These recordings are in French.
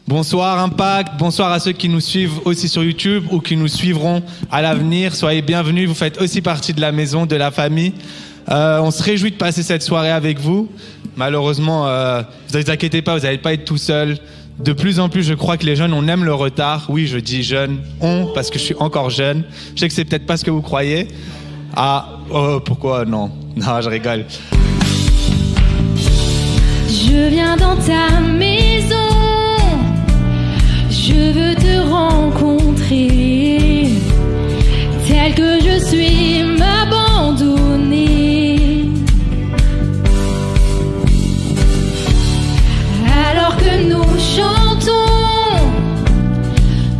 Bonsoir Impact, bonsoir à ceux qui nous suivent aussi sur YouTube ou qui nous suivront à l'avenir. Soyez bienvenus, vous faites aussi partie de la maison, de la famille. On se réjouit de passer cette soirée avec vous. Malheureusement, ne vous inquiétez pas, vous n'allez pas être tout seul. De plus en plus, je crois que les jeunes, on aime le retard. Oui, je dis jeunes, parce que je suis encore jeune. Je sais que c'est peut-être pas ce que vous croyez. Ah, oh, pourquoi non? Non, je rigole. Je viens dans ta maison, je veux te rencontrer, tel que je suis, m'abandonner. Alors que nous chantons,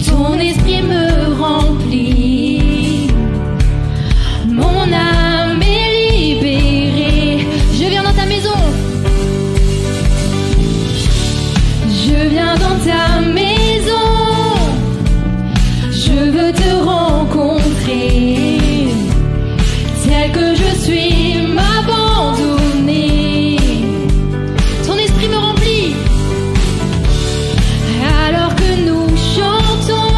ton esprit me remplit, mon âme est libérée. Je viens dans ta maison. Je viens dans ta maison, je veux te rencontrer, tel que je suis, m'abandonner. Ton esprit me remplit, alors que nous chantons,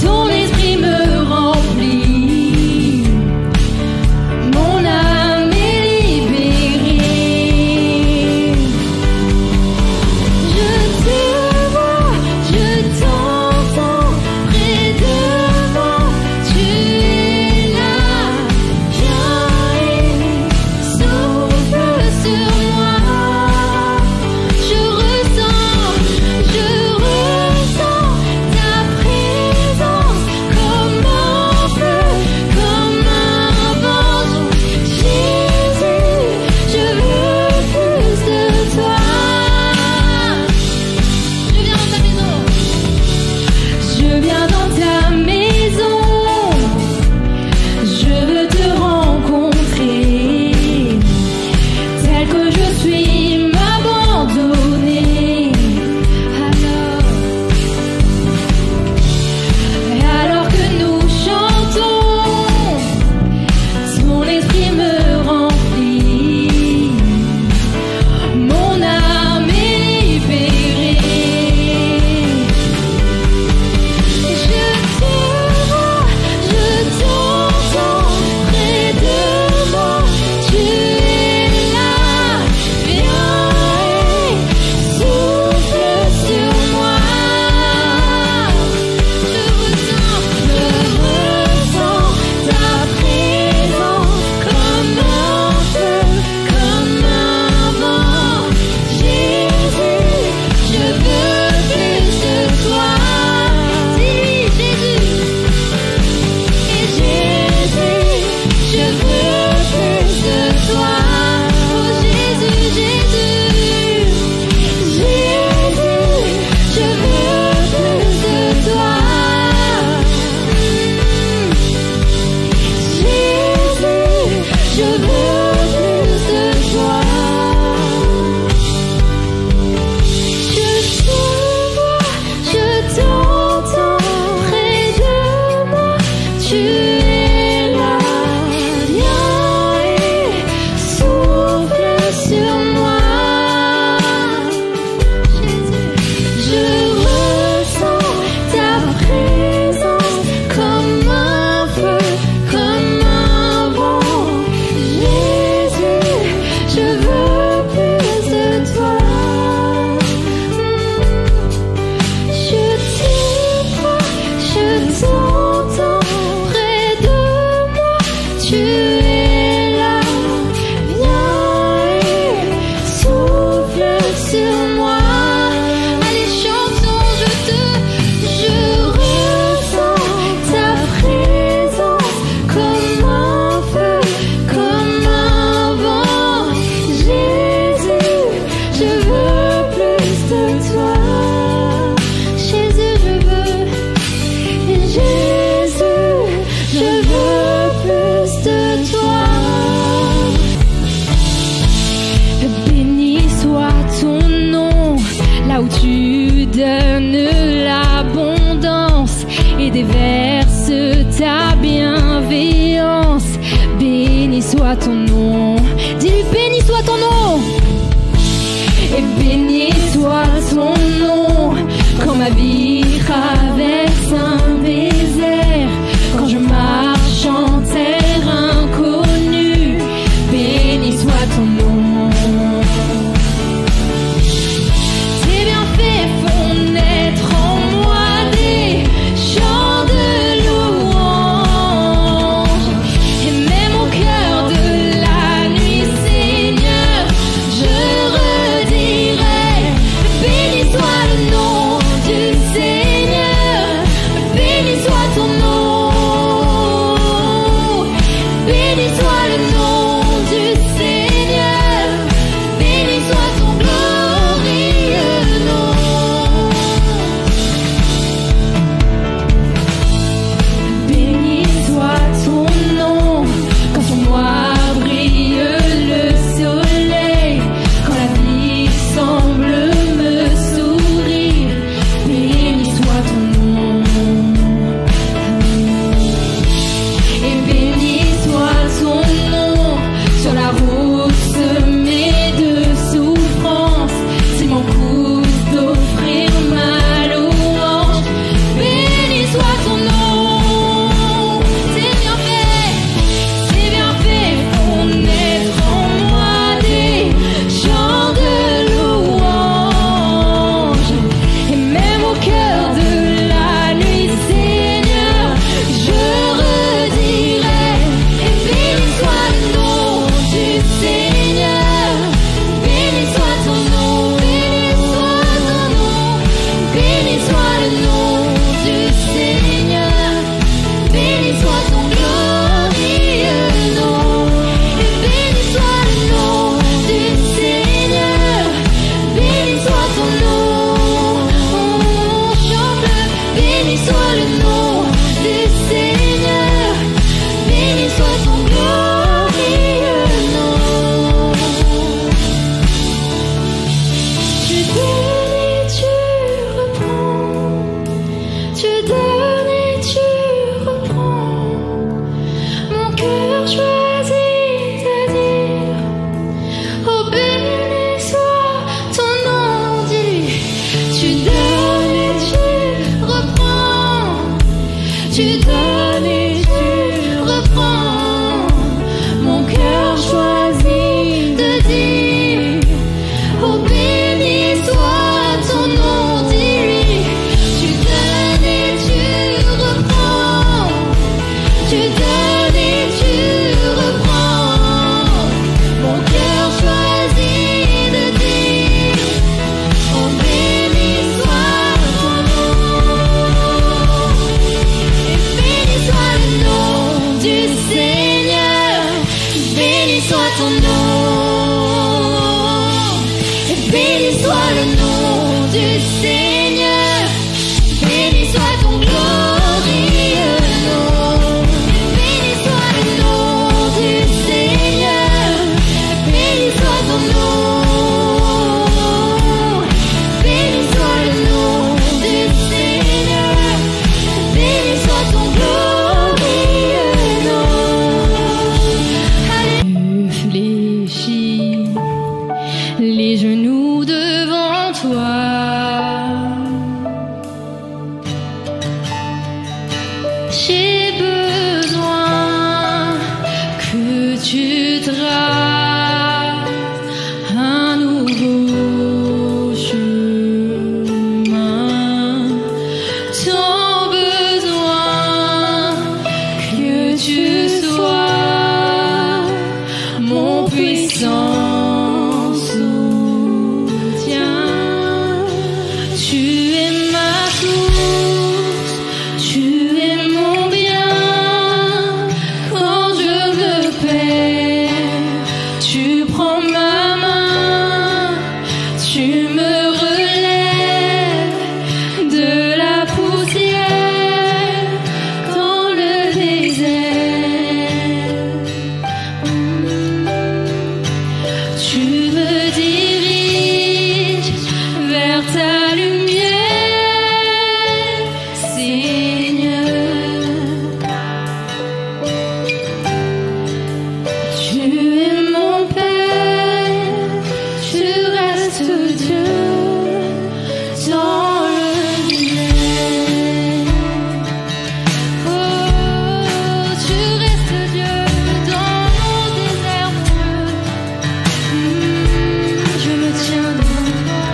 ton esprit me remplit, mon âme est libérée. Je te vois, je t'entends près de moi, tu es là, viens et souffle sur moi. Je ressens ta présence comme un feu, comme un vent. Jésus, je veux plus de toi. Je viens dans ta maison, je veux te rencontrer, tel que je suis, m'abandonner. Alors que nous chantons, ton esprit me remplit, mon âme est libérée. Je te vois, je t'entends près de moi, tu es là, viens et souffle sur moi. Je ressens ta présence comme un feu, comme un vent. Jésus, je veux plus de toi. Dis-lui, Jésus. Et Jésus, je veux plus de toi. Oh Jésus, Jésus, Jésus, je veux plus de toi. Jésus, je veux plus de toi. Je te vois, je t'entends près de moi, tu es là, viens et souffle sur moi. Je ressens ta présence comme un feu, comme un vent. Jésus, je veux plus de toi. Je te vois, je t'entends près de moi, tu es là, viens et souffle sur moi. Allez, chantons, je ressens ta présence comme un feu, comme un vent. Jésus, je veux plus de toi. Jésus, je veux plus de toi. Béni soit ton nom. soit le nom du Seigneur, béni soit ton glorieux nom. Béni soit le nom du Seigneur, béni soit ton nom. Béni soit le nom du Seigneur, béni soit ton glorieux nom. Fléchis les genoux devant toi. J'ai besoin que tu traces un nouveau chemin. Tant besoin que tu sois mon puissant soutien. Tu es ma source, tu es mon bien. Quand je me perds, tu prends ma main, tu me relèves de la poussière dans le désert. Tu me diriges vers ta lumière, Seigneur. Tu es mon Père, tu restes Dieu dans le désert. Oh, tu restes Dieu dans mon désert, mon Dieu. Je me tiens devant toi,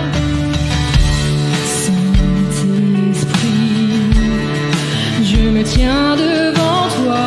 Saint-Esprit. Je me tiens devant toi.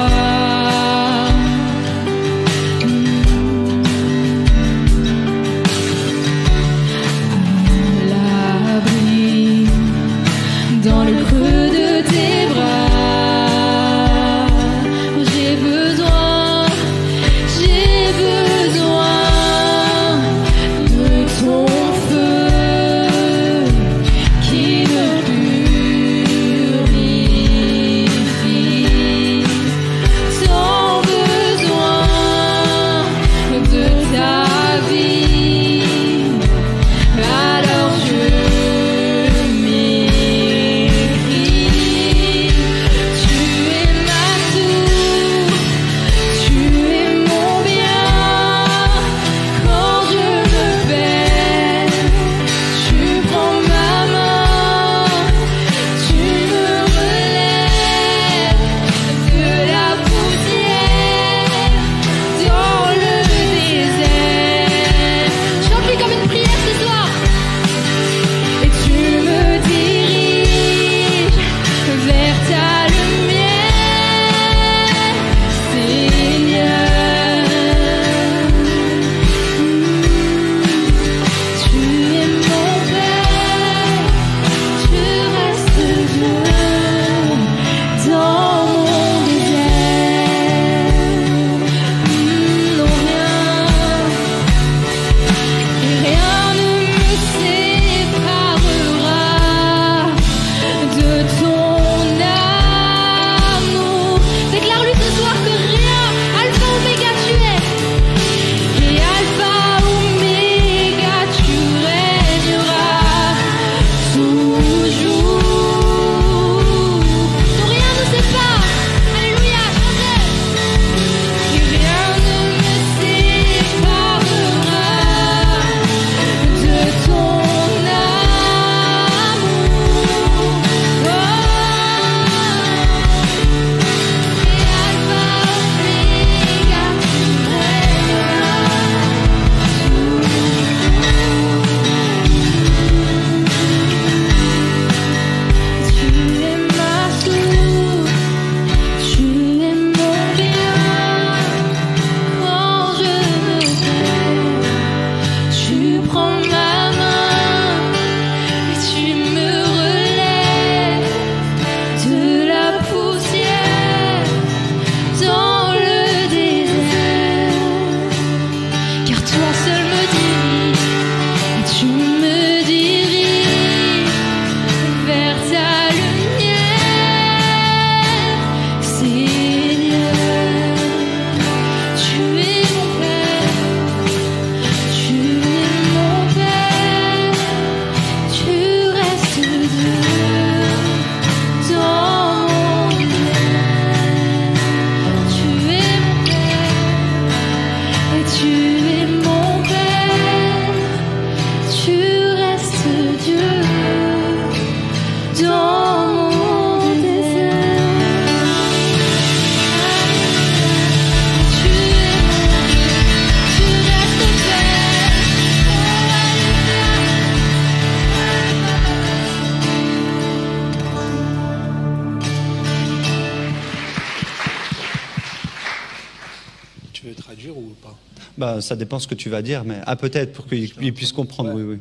Bah, ça dépend ce que tu vas dire, mais peut-être pour qu'il puisse comprendre, oui, oui.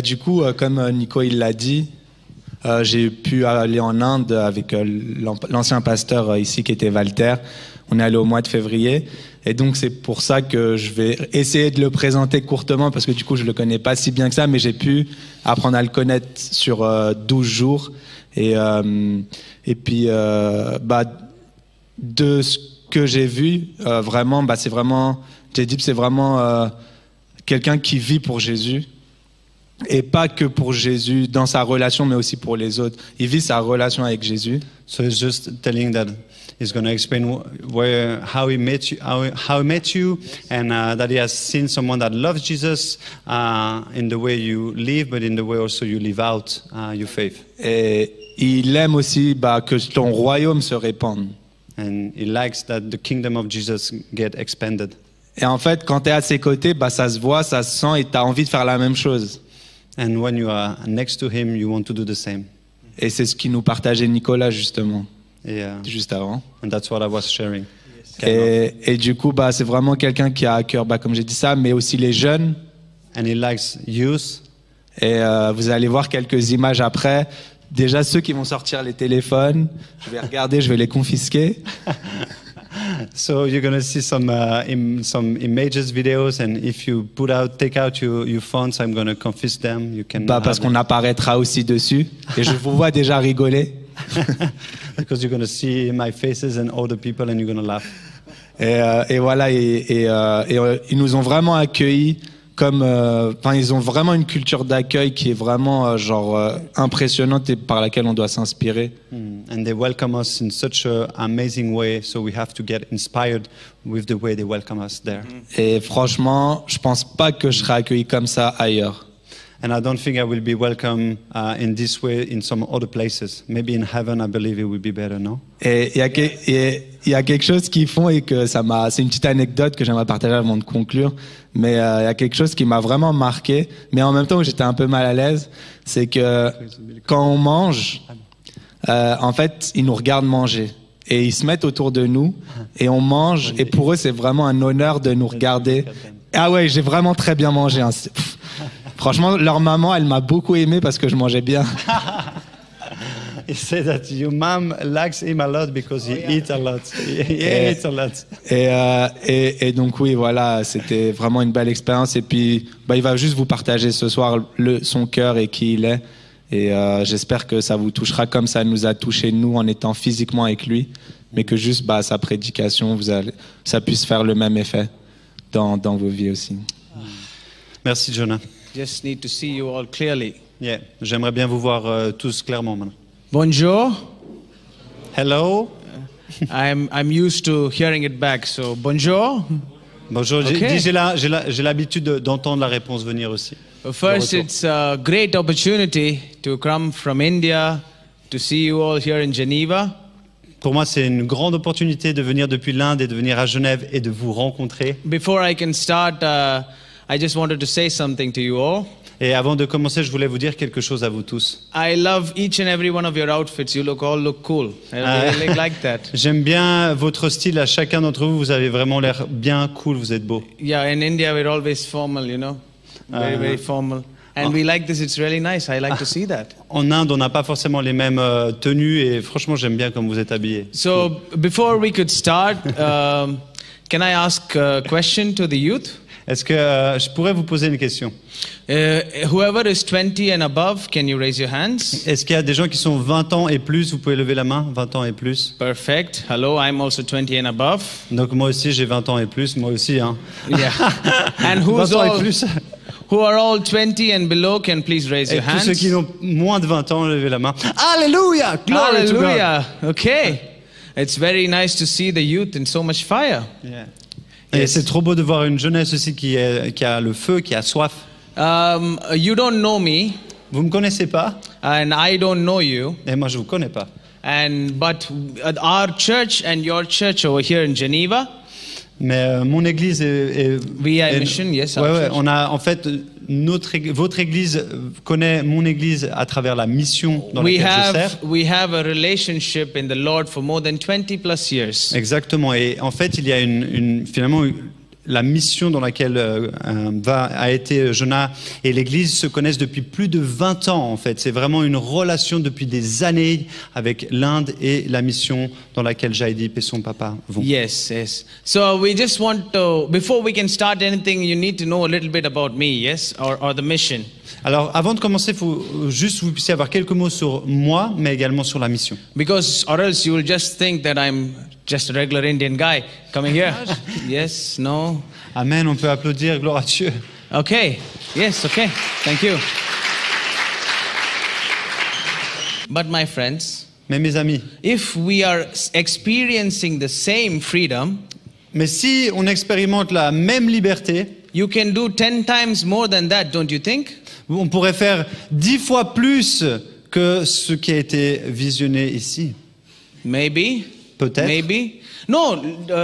Du coup, comme Nico il l'a dit, j'ai pu aller en Inde avec l'ancien pasteur ici qui était Walter. On est allé au mois de février. Et donc, c'est pour ça que je vais essayer de le présenter courtement parce que du coup, je le connais pas si bien que ça, mais j'ai pu apprendre à le connaître sur 12 jours. Et puis, de ce que j'ai vu, vraiment, c'est vraiment, Jadip, c'est vraiment quelqu'un qui vit pour Jésus. Et pas que pour Jésus dans sa relation, mais aussi pour les autres. Il vit sa relation avec Jésus. So he's just telling that he's going to explain how he met you, and that he has seen someone that loves Jesus in the way you live, but in the way also you live out your faith. Et il aime aussi que ton royaume se répande. And he likes that the kingdom of Jesus get expanded. Et en fait, quand tu es à ses côtés, ça se voit, ça se sent, et tu as envie de faire la même chose. And when you are next to him, you want to do the same. Et c'est ce qui nous partageait Nicolas justement, juste avant. And that's what I was sharing. Et du coup, c'est vraiment quelqu'un qui a à cœur, comme j'ai dit ça, mais aussi les jeunes. And he likes youth. Et vous allez voir quelques images après. Déjà, ceux qui vont sortir les téléphones, je vais regarder, je vais les confisquer. So you're going to see some images, videos, and if you take out your phones, I'm going to confisc them. You can parce qu'on apparaîtra aussi dessus. Et je vous vois déjà rigoler. Because you're going to see my faces and all the people, and you're going to laugh. Et voilà, ils nous ont vraiment accueillis comme, ils ont vraiment une culture d'accueil qui est vraiment impressionnante et par laquelle on doit s'inspirer. And they welcome us in such an amazing way, so we have to get inspired with the way they welcome us there. Et franchement, je pense pas que je serai accueilli comme ça ailleurs. And I don't think I will be welcome in this way in some other places. Maybe in heaven, I believe it will be better, no? Et il y a quelque chose qu'ils font et que c'est une petite anecdote que j'aimerais partager avant de conclure. Mais il y a quelque chose qui m'a vraiment marqué, mais en même temps où j'étais un peu mal à l'aise, c'est que quand on mange, en fait, ils nous regardent manger. Et ils se mettent autour de nous et on mange. Et pour eux, c'est vraiment un honneur de nous regarder. Ah ouais, j'ai vraiment très bien mangé. Hein. Franchement, leur maman, elle m'a beaucoup aimé parce que je mangeais bien. He said that your mom likes him a lot because he eats a lot. He eats a lot. Et donc oui, voilà, c'était vraiment une belle expérience. Et puis, il va juste vous partager ce soir son cœur et qui il est. Et j'espère que ça vous touchera comme ça nous a touché nous en étant physiquement avec lui, mais que juste sa prédication, ça puisse faire le même effet dans vos vies aussi. Merci, Jonah. Just need to see you all clearly. Yeah, j'aimerais bien vous voir tous clairement maintenant. Bonjour. Hello. I'm used to hearing it back, so bonjour. Bonjour. Okay. J'ai l'habitude d'entendre la réponse venir aussi. First, it's a great opportunity to come from India to see you all here in Geneva. Pour moi, c'est une grande opportunité de venir depuis l'Inde et de venir à Genève et de vous rencontrer. Before I can start, I just wanted to say something to you all. Et avant de commencer, je voulais vous dire quelque chose à vous tous. I love each and every one of your outfits. You all look cool. I really like that. J'aime bien votre style. À chacun d'entre vous, vous avez vraiment l'air bien cool. Vous êtes beau. Yeah, in India we're always formal, you know, very formal. And we like this. It's really nice. I like to see that. En Inde, on n'a pas forcément les mêmes tenues et franchement, j'aime bien comme vous êtes habillés. So before we could start, can I ask a question to the youth? Est-ce que je pourrais vous poser une question? Whoever is 20 and above, can you raise your hands? Est-ce qu'il y a des gens qui sont 20 ans et plus? Vous pouvez lever la main, 20 ans et plus. Perfect. Hello, I'm also 20 and above. Donc moi aussi, j'ai 20 ans et plus. Moi aussi, hein. Yeah. And 20 ans et plus. who are all 20 and below, can please raise Et your tous hands. ceux qui ont moins de 20 ans, levez la main. Alléluia! Glory to God. Hallelujah. Okay. It's very nice to see the youth in so much fire. Yeah. Et c'est trop beau de voir une jeunesse aussi qui a le feu, qui a soif. You don't know me, Vous me connaissez pas, and I don't know you. et moi je vous connais pas. But our church and your church over here in Geneva, Mais mon église We are mission, yes, our ouais, church. on a en fait votre église connaît mon église à travers la mission dans laquelle je sers. We have a relationship in the Lord for more than 20 plus years. Exactement. Et en fait, il y a finalement la mission dans laquelle a été Jonas et l'Église se connaissent depuis plus de 20 ans. En fait, c'est vraiment une relation depuis des années avec l'Inde et la mission dans laquelle Jaideep et son papa vont. Yes, yes. So we just want to, before we can start anything, you need to know a little bit about me, yes, or the mission. Alors, avant de commencer, il faut juste que vous puissiez avoir quelques mots sur moi, mais également sur la mission. Because, or else you will just think that I'm just a regular Indian guy coming here. Yes, no. Amen, on peut applaudir, gloire à Dieu. Okay. Yes, okay. Thank you. But my friends, Mais mes amis, if we are experiencing the same freedom, mais si on expérimente la même liberté, you can do 10 times more than that, don't you think? on pourrait faire 10 fois plus que ce qui a été visionné ici. Maybe. Peut-être. Maybe. No,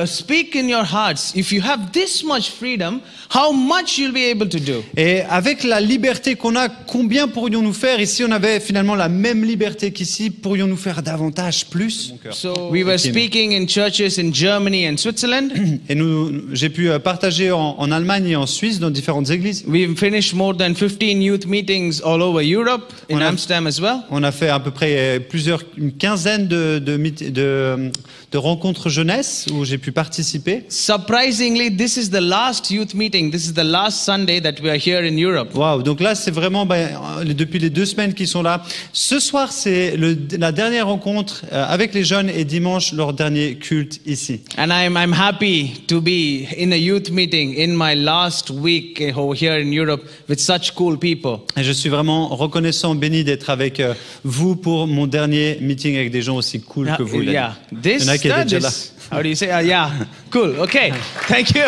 speak in your hearts. If you have this much freedom, how much you'll be able to do? Et avec la liberté qu'on a, combien pourrions-nous faire? Ici, on avait finalement la même liberté qu'ici. Pourrions-nous faire davantage, plus? So we were speaking in churches in Germany and Switzerland. Et j'ai pu partager en Allemagne et en Suisse dans différentes églises. We've finished more than 15 youth meetings all over Europe, in Amsterdam as well. On a fait à peu près une quinzaine de rencontres jeunesse où j'ai pu participer. Surprisingly, this is the last youth meeting. This is the last Sunday that we are here in Europe. Wow, donc là c'est vraiment depuis les 2 semaines qu'ils sont là. Ce soir c'est la dernière rencontre avec les jeunes et dimanche leur dernier culte ici. And I'm happy to be in a youth meeting in my last week over here in Europe with such cool people. Et je suis vraiment reconnaissant, béni d'être avec vous pour mon dernier meeting avec des gens aussi cool que vous. Yeah, Il y en a qui étaient déjà là. How do you say? Yeah, cool. Okay, thank you.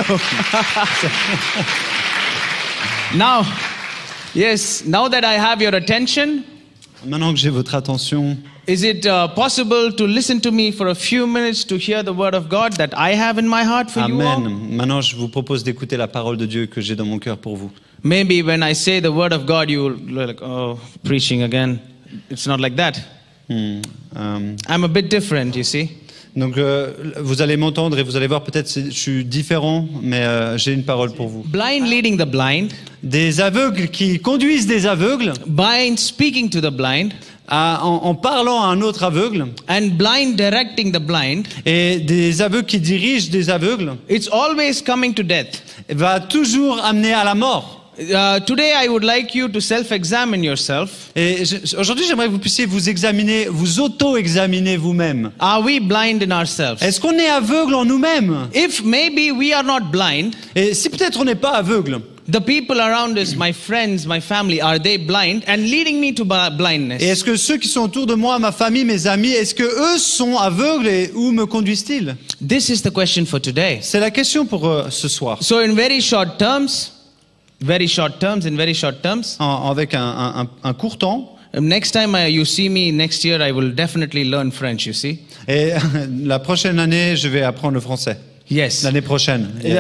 Now, yes, now that I have your attention, Maintenant que j'ai votre attention, is it possible to listen to me for a few minutes to hear the word of God that I have in my heart for you all? Amen. Maintenant je vous propose d'écouter la parole de Dieu que j'ai dans mon cœur pour vous. Maybe when I say the word of God, you will like, oh, preaching again. It's not like that. I'm a bit different, you see. Donc vous allez m'entendre et vous allez voir peut-être je suis différent, mais j'ai une parole pour vous. Blind leading the blind. Des aveugles qui conduisent des aveugles. Blind speaking to the blind. En parlant à un autre aveugle. And blind directing the blind. Et des aveugles qui dirigent des aveugles. It's always coming to death. Va toujours amener à la mort. Today I would like you to self-examine yourself. Et aujourd'hui, j'aimerais que vous puissiez vous examiner, vous auto-examiner vous-même. Are we blind in ourselves? Est-ce qu'on est aveugle en nous-mêmes? If maybe we are not blind, Et si peut-être on n'est pas aveugle, the people around us, my friends, my family, are they blind and leading me to blindness? et est-ce que ceux qui sont autour de moi, ma famille, mes amis, est-ce que eux sont aveugles et où me conduisent-ils? This is the question for today. C'est la question pour ce soir. So in very short terms, Avec un court temps. Next time you see me next year, I will definitely learn French, you see. Et la prochaine année, je vais apprendre le français. Yes. L'année prochaine. Yes.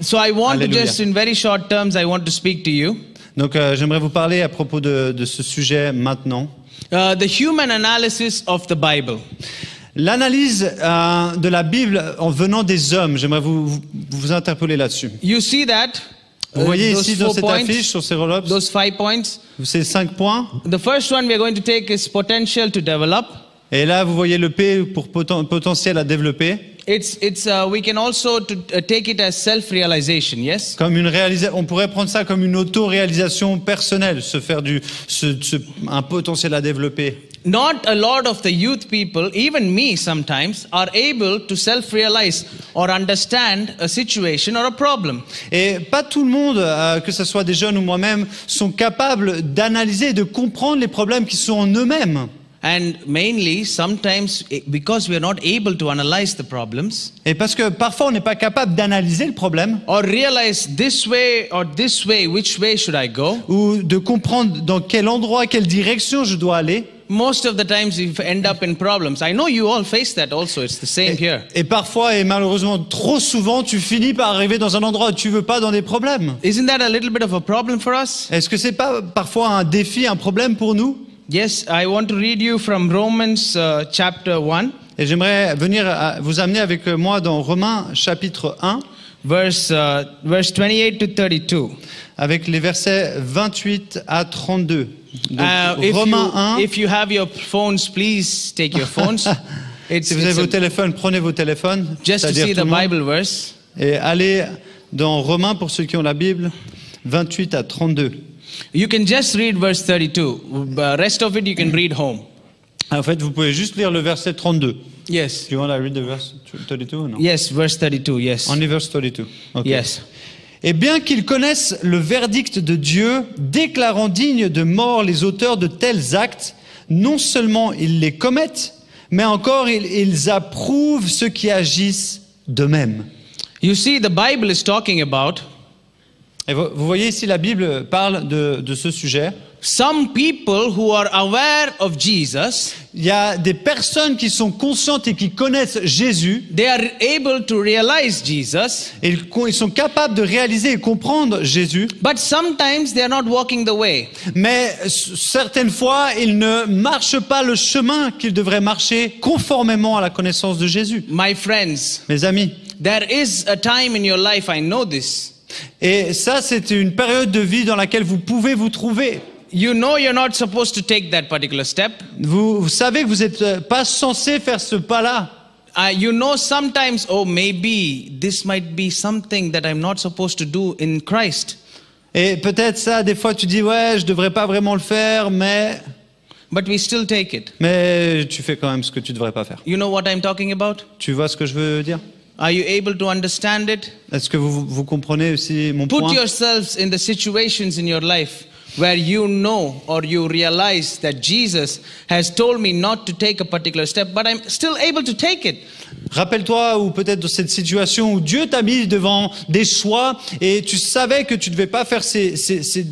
So I want Alléluia. to just, in very short terms, I want to speak to you. Donc j'aimerais vous parler à propos de ce sujet maintenant. The human analysis of the Bible. L'analyse de la Bible en venant des hommes. J'aimerais vous interpeller là-dessus. You see that? Vous voyez ici dans cette points, affiche, sur ces enveloppes, those 5 points. ces 5 points. The first one we are going to take is potential to develop. Et là, vous voyez le P pour potentiel à développer. We can also take it as self-realization, yes? Comme on pourrait prendre ça comme une auto-réalisation personnelle, se faire un potentiel à développer. Not a lot of the youth people, even me sometimes, are able to self-realize or understand a situation or a problem. Et pas tout le monde, que ce soit des jeunes ou moi-même, sont capables d'analyser et de comprendre les problèmes qui sont en eux-mêmes. And mainly, sometimes, because we are not able to analyze the problems, et parce que parfois on n'est pas capable d'analyser le problème, or realize this way or this way, which way should I go? Ou de comprendre dans quel endroit, quelle direction je dois aller. most of the times you end up in problems. I know you all face that also. It's the same here. Et parfois, et malheureusement trop souvent, tu finis par arriver dans un endroit où tu veux pas, dans des problèmes. Isn't that a little bit of a problem for us? Est-ce que c'est pas parfois un défi, un problème pour nous? Yes, I want to read you from Romans chapter 1, Et j'aimerais venir vous amener avec moi dans Romains chapitre 1, verse 28 to 32. avec les versets 28 à 32. Donc, Romains 1. If you have your phones, please take your phones. Si vous avez vos téléphones, prenez vos téléphones. Just to c'est-à-dire see tout the le monde. Bible verse. Et allez dans Romains, pour ceux qui ont la Bible, 28 à 32. You can just read verse 32. Rest of it you can read home. En fait, vous pouvez juste lire le verset 32. Yes. Do you want to read the verse 32 or no? Yes, verse 32, yes. Only verse 32. Okay. Yes. Et bien qu'ils connaissent le verdict de Dieu, déclarant dignes de mort les auteurs de tels actes, non seulement ils les commettent, mais encore ils approuvent ceux qui agissent de même. You see, the Bible is talking about Et vous voyez ici, la Bible parle de ce sujet. some people who are aware of Jesus. Il y a des personnes qui sont conscientes et qui connaissent Jésus. They are able to realize Jesus, Et ils sont capables de réaliser et comprendre Jésus. but sometimes they are not walking the way. Mais certaines fois, ils ne marchent pas le chemin qu'ils devraient marcher conformément à la connaissance de Jésus. My friends, Mes amis. there is a time in your life, I know this. Et ça, c'est une période de vie dans laquelle vous pouvez vous trouver. You know you're not supposed to take that particular step. Vous savez que vous n'êtes pas censé faire ce pas-là. You know sometimes, oh, maybe this might be something that I'm not supposed to do in Christ. Et peut-être ça, des fois, tu dis, ouais, je devrais pas vraiment le faire, mais But we still take it. tu fais quand même ce que tu devrais pas faire. You know what I'm talking about? Tu vois ce que je veux dire? Are you able to understand it? Est-ce que vous comprenez aussi mon Put point? yourselves in the situations in your life where you know or you realize that Jesus has told me not to take a particular step, but I'm still able to take it. Rappelle-toi, ou peut-être dans cette situation où Dieu t'a mis devant des choix et tu savais que tu ne devais pas faire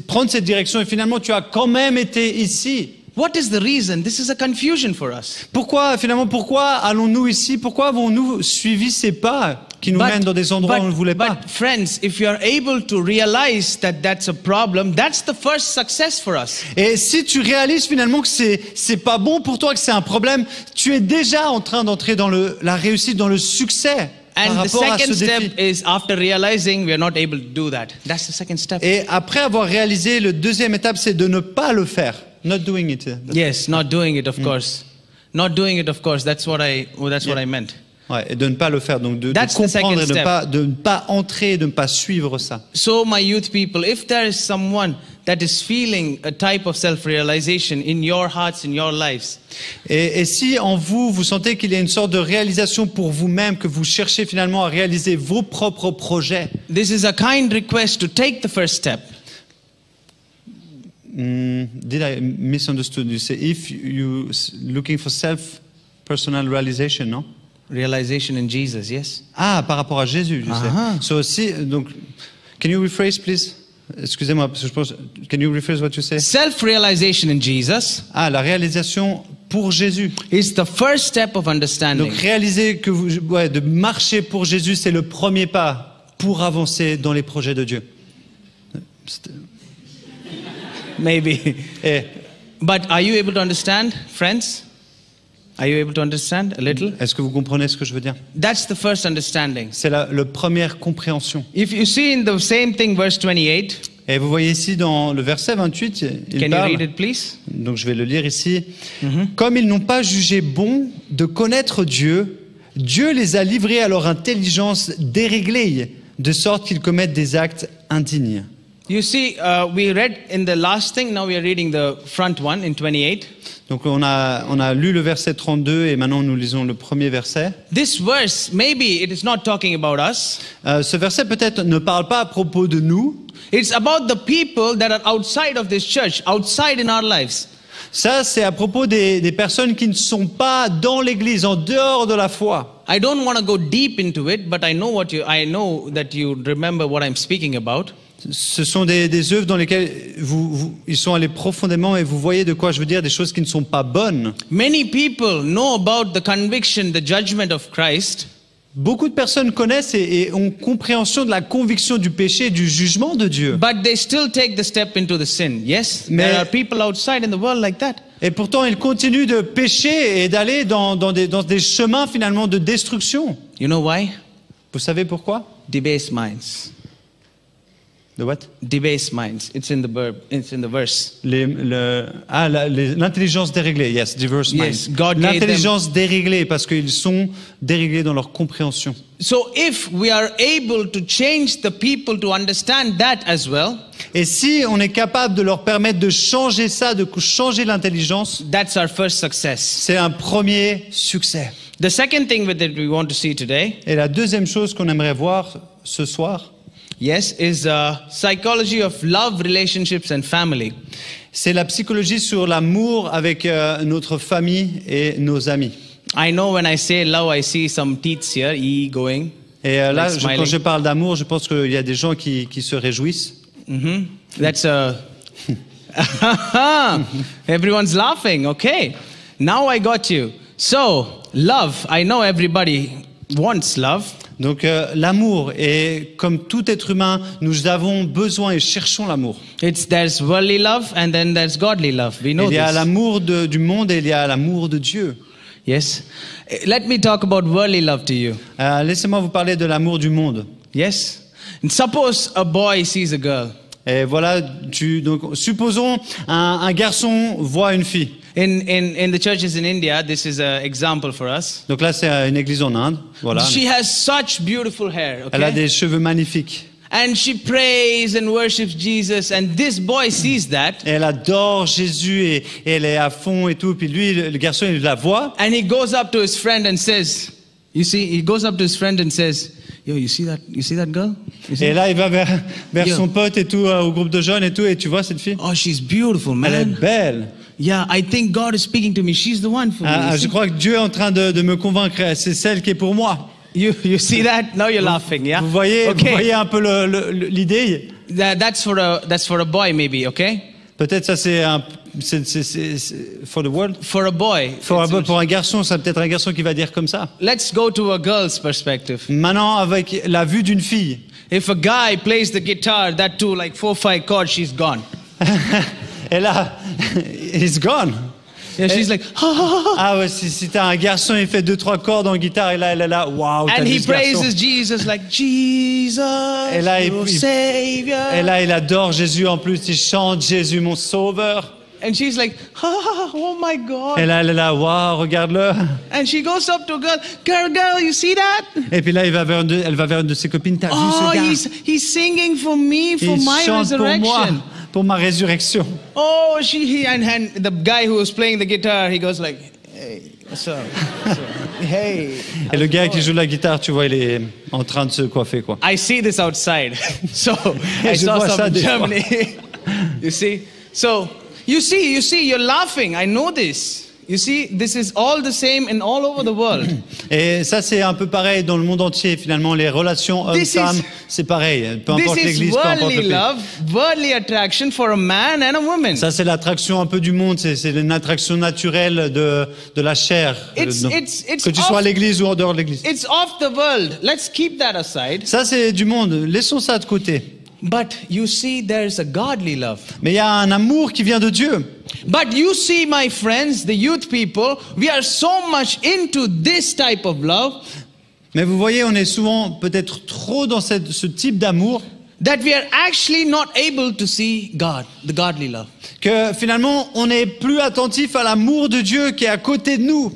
prendre cette direction et finalement tu as quand même été ici. What is the reason? This is a confusion for us. Pourquoi allons-nous ici? Pourquoi avons-nous suivi ces pas qui nous mènent dans des endroits où on ne voulait pas? But friends, if you are able to realize that that's a problem, that's the first success for us. Et si tu réalises finalement que c'est pas bon pour toi, que c'est un problème, tu es déjà en train d'entrer dans la réussite, dans le succès. Par And the rapport à second ce step défi. is after realizing we are not able to do that. That's the second step. Et après avoir réalisé, le deuxième étape, c'est de ne pas le faire. Not doing it. Yes, not doing it, of course. Not doing it, of course. That's what I meant. Ouais, et de ne pas le faire, donc de That's the comprendre et second de ne pas entrer, de ne pas suivre ça. So, my youth people, if there is someone that is feeling a type of self-realization in your hearts, in your lives, Et si en vous, vous sentez qu'il y a une sorte de réalisation pour vous-même, que vous cherchez finalement à réaliser vos propres projets, this is a kind request to take the first step. did I misunderstood you? Say if you looking for self-personal realization, no? Realization in Jesus, yes? Ah, par rapport à Jésus, je Ah. sais. So, donc, can you rephrase, please? Excusez-moi, parce que je pense. Can you rephrase what you say? Self-realization in Jesus Ah, la réalisation pour Jésus. is the first step of understanding. Donc réaliser que de marcher pour Jésus, c'est le premier pas pour avancer dans les projets de Dieu. Maybe. Et But are you able to understand, friends? Are you able to understand a little? est-ce que vous comprenez ce que je veux dire? That's the first understanding. C'est la première compréhension. If you see in the same thing, verse 28, Et vous voyez ici dans le verset 28, il can you parle, read it, please? donc je vais le lire ici. Comme ils n'ont pas jugé bon de connaître Dieu, Dieu les a livrés à leur intelligence déréglée, de sorte qu'ils commettent des actes indignes. You see, we read in the last thing, now we are reading the front one in 28. Donc on a lu le verset 32 et maintenant nous lisons le premier verset. This verse, maybe it is not talking about us. Ce verset peut-être ne parle pas à propos de nous. It's about the people that are outside of this church, outside in our lives. Ça, c'est à propos des personnes qui ne sont pas dans l'Église, en dehors de la foi. I don't want to go deep into it, but I know that you remember what I'm speaking about. Ce sont des œuvres dans lesquelles ils sont allés profondément et vous voyez de quoi je veux dire, des choses qui ne sont pas bonnes. Many people know about the conviction, the judgment of Christ, Beaucoup de personnes connaissent et ont compréhension de la conviction du péché et du jugement de Dieu. but they still take the step into the sin. Yes, Mais- there are people outside in the world like that. Et pourtant, ils continuent de pécher et d'aller dans des chemins finalement de destruction. You know why? Vous savez pourquoi? Debased minds. De what? Debased minds. It's in the verb. It's in the verse. L'intelligence déréglée, yes, diverse mind. Yes, God gave L'intelligence déréglée parce qu'ils sont déréglés dans leur compréhension. So if we are able to change the people to understand that as well, Et si on est capable de leur permettre de changer ça, de changer l'intelligence, that's our first success. c'est un premier succès. The second thing that we want to see today, Et la deuxième chose qu'on aimerait voir ce soir, yes, is psychology of love, relationships, and family. c'est la psychologie sur l'amour avec notre famille et nos amis. I know when I say love, I see some teeth here, going. Et là, Like quand smiling. je parle d'amour, je pense qu'il y a des gens qui se réjouissent. That's everyone's laughing. Okay, now I got you. So love, I know everybody wants love. Donc l'amour, et comme tout être humain, nous avons besoin et cherchons l'amour. There's worldly love and then there's godly love. We know Il y a this. l'amour du monde et il y a l'amour de Dieu. Yes. Let me talk about worldly love to you. Laissez-moi vous parler de l'amour du monde. Yes. And suppose a boy sees a girl. Et voilà, donc, supposons un garçon voit une fille. In the churches in India, this is an example for us. Donc là, c'est une église en Inde. Voilà. She has such beautiful hair. Elle a Okay? des cheveux magnifiques. And she prays and worships Jesus. And this boy sees that. Et elle adore Jésus et elle est à fond et tout. Puis lui, le garçon, il la voit. And he goes up to his friend and says, you see, he goes up to his friend and says, yo, you see that girl? You see? Et là, il va vers Yeah. son pote et tout, au groupe de jeunes et tout. Et tu vois cette fille? Oh, she's beautiful, Elle est man. belle. Yeah, I think God is speaking to me. She's the one for me. You Je see? crois que Dieu est en train de me convaincre. C'est celle qui est pour moi. You see that? Now you're laughing, yeah? Vous voyez Okay. un peu l'idée? That's for a boy, maybe, okay? Peut-être ça c'est for the world. For a boy. Pour un garçon, ça peut-être un garçon qui va dire comme ça. Let's go to a girl's perspective. Maintenant, avec la vue d'une fille. If a guy plays the guitar, that too, like 4-5 chords, she's gone. Et là, he's gone. Yeah, she's like, Ah ouais, si t'as un garçon, il fait 2-3 cordes en guitare et là, elle est là, waouh, t'as and vu he ce garçon. praises Jesus like, Jesus, Et là, your Savior. Et là, il adore Jésus en plus, il chante Jésus, mon sauveur. And she's like, oh my God. Et là, elle est là, waouh, regarde-le. And she goes up to a girl, you see that? Et puis là, elle va vers une de ses copines, t'as vu Oh, ce gars? he's singing for me, for Il my chante pour moi, resurrection. pour ma résurrection. Oh, and the guy who was playing the guitar, he goes like, hey, what's up? Hey. Et le gars qui joue la guitar, tu vois, il est en train de se coiffer, quoi. I see this outside. So I Je saw vois some ça in des fois. Germany. You see? So you see, you're laughing. I know this. You see, this is all the same in all over the world. Et ça, c'est un peu pareil dans le monde entier, finalement. Les relations hommes-femmes, c'est pareil. Peu importe This is l'église, peu importe worldly le pays. love, worldly attraction for a man and a woman. Ça, c'est l'attraction un peu du monde. C'est une attraction naturelle de la chair. It's Que tu sois à off, l'église ou en dehors de l'église. it's off the world. Let's keep that aside. Ça, c'est du monde. Laissons ça de côté. But you see, there's a godly love. Mais il y a un amour qui vient de Dieu. But you see, my friends, the youth people, we are so much into this type of love Mais vous voyez, on est souvent peut-être trop dans ce type d'amour that we are actually not able to see God, the godly love. que finalement, on n'est plus attentif à l'amour de Dieu qui est à côté de nous.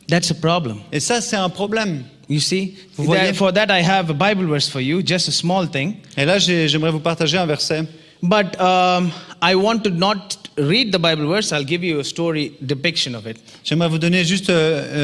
That's a problem. Et ça, c'est un problème. You see, Vous voyez? for that I have a Bible verse for you, just a small thing. Et là, j'aimerais vous partager un verset. But I want to not read the Bible verse. I'll give you a story depiction of it. J'aimerais vous donner juste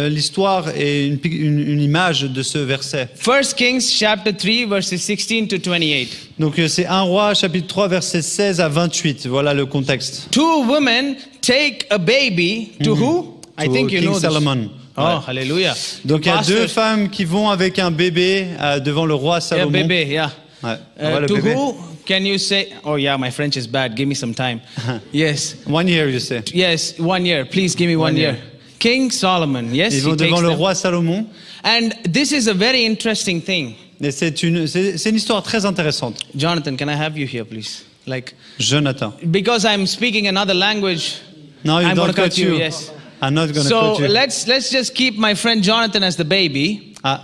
l'histoire et une image de ce verset. 1 Kings chapter 3 verses 16 to 28. Donc c'est 1 Roi chapitre 3 versets 16 à 28. Voilà le contexte. Two women take a baby to who? I To think you King know this. Solomon. Oh, Ouais. hallelujah. Donc il y a deux Pastors- femmes qui vont avec un bébé devant le roi Yeah, Salomon. baby, yeah. Ouais. On voit le To bébé. who can you say? Oh yeah, my French is bad. Give me some time. Yes, 1 year, you say. yes, 1 year. Please give me 1 year. year. King Solomon. Yes, Ils vont he takes devant le them. roi Salomon. And this is a very interesting thing. Et c'est une histoire très intéressante. Jonathan, can I have you here, please? Like, Jonathan. because I'm speaking another language, No, you I'm don't going to cut cut you. you. Yes. I'm not going to So cut you. let's just keep my friend Jonathan as the baby. Ah,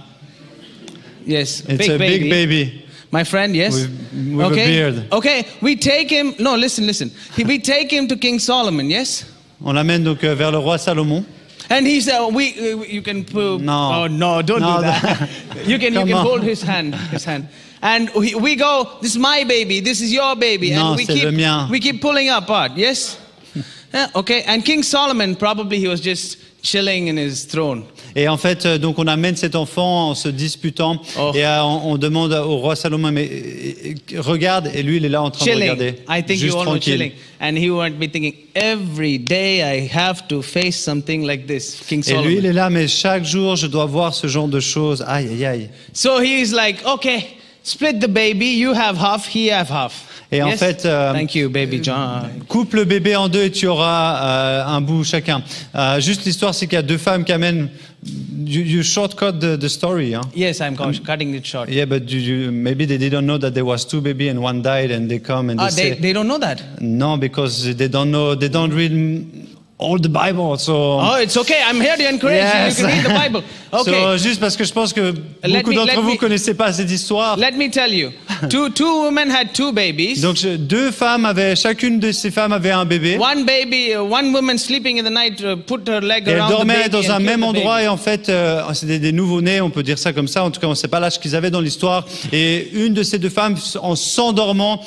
Yes, it's a big baby. My friend, yes. With a okay. beard. Okay, we take him. No, listen. We take him to King Solomon, yes. On l'amène donc vers le roi Salomon. And he said, you can put. No. Oh no, don't No, do that. you can Come on. hold his hand. And we go. This is my baby. This is your baby. No, and c'est le mien. we keep pulling apart. Yes. Okay. And King Solomon probably he was just chilling in his throne. Et en fait, donc on amène cet enfant en se disputant Oh. et on demande au roi Salomon, mais regarde, et lui il est là en train de Chilling. regarder, I think juste you all were tranquille. chilling. And he would be thinking, every day I have to face something like this, King Et Solomon. lui il est là, mais chaque jour je dois voir ce genre de choses. Aïe, aïe, aïe. So he's like, okay, split the baby. You have half, he have half. Et en Yes? fait, Thank you, baby John. coupe le bébé en deux et tu auras un bout chacun. Juste l'histoire, c'est qu'il y a deux femmes qui amènent. You shortcut the story, hein? Yes, I'm cutting it short. Yeah, but maybe they didn't know that there was two baby and one died, and they come and they say They don't know that. no, because they don't know, they don't read all the Bible. So Oh, it's okay. I'm here to encourage Yes. you. You can read the Bible. Okay. So, juste parce que je pense que beaucoup d'entre vous connaissaient pas cette histoire. Let me tell you. Two women had two babies. Donc deux femmes chacune de ces femmes avait un bébé. One woman sleeping in the night put her leg Et elles around the dormaient baby dans un and killed même the endroit baby. et en fait, c'était des nouveau-nés, on peut dire ça comme ça. En tout cas, on ne sait pas l'âge qu'ils avaient dans l'histoire. Et une de ces deux femmes, en s'endormant,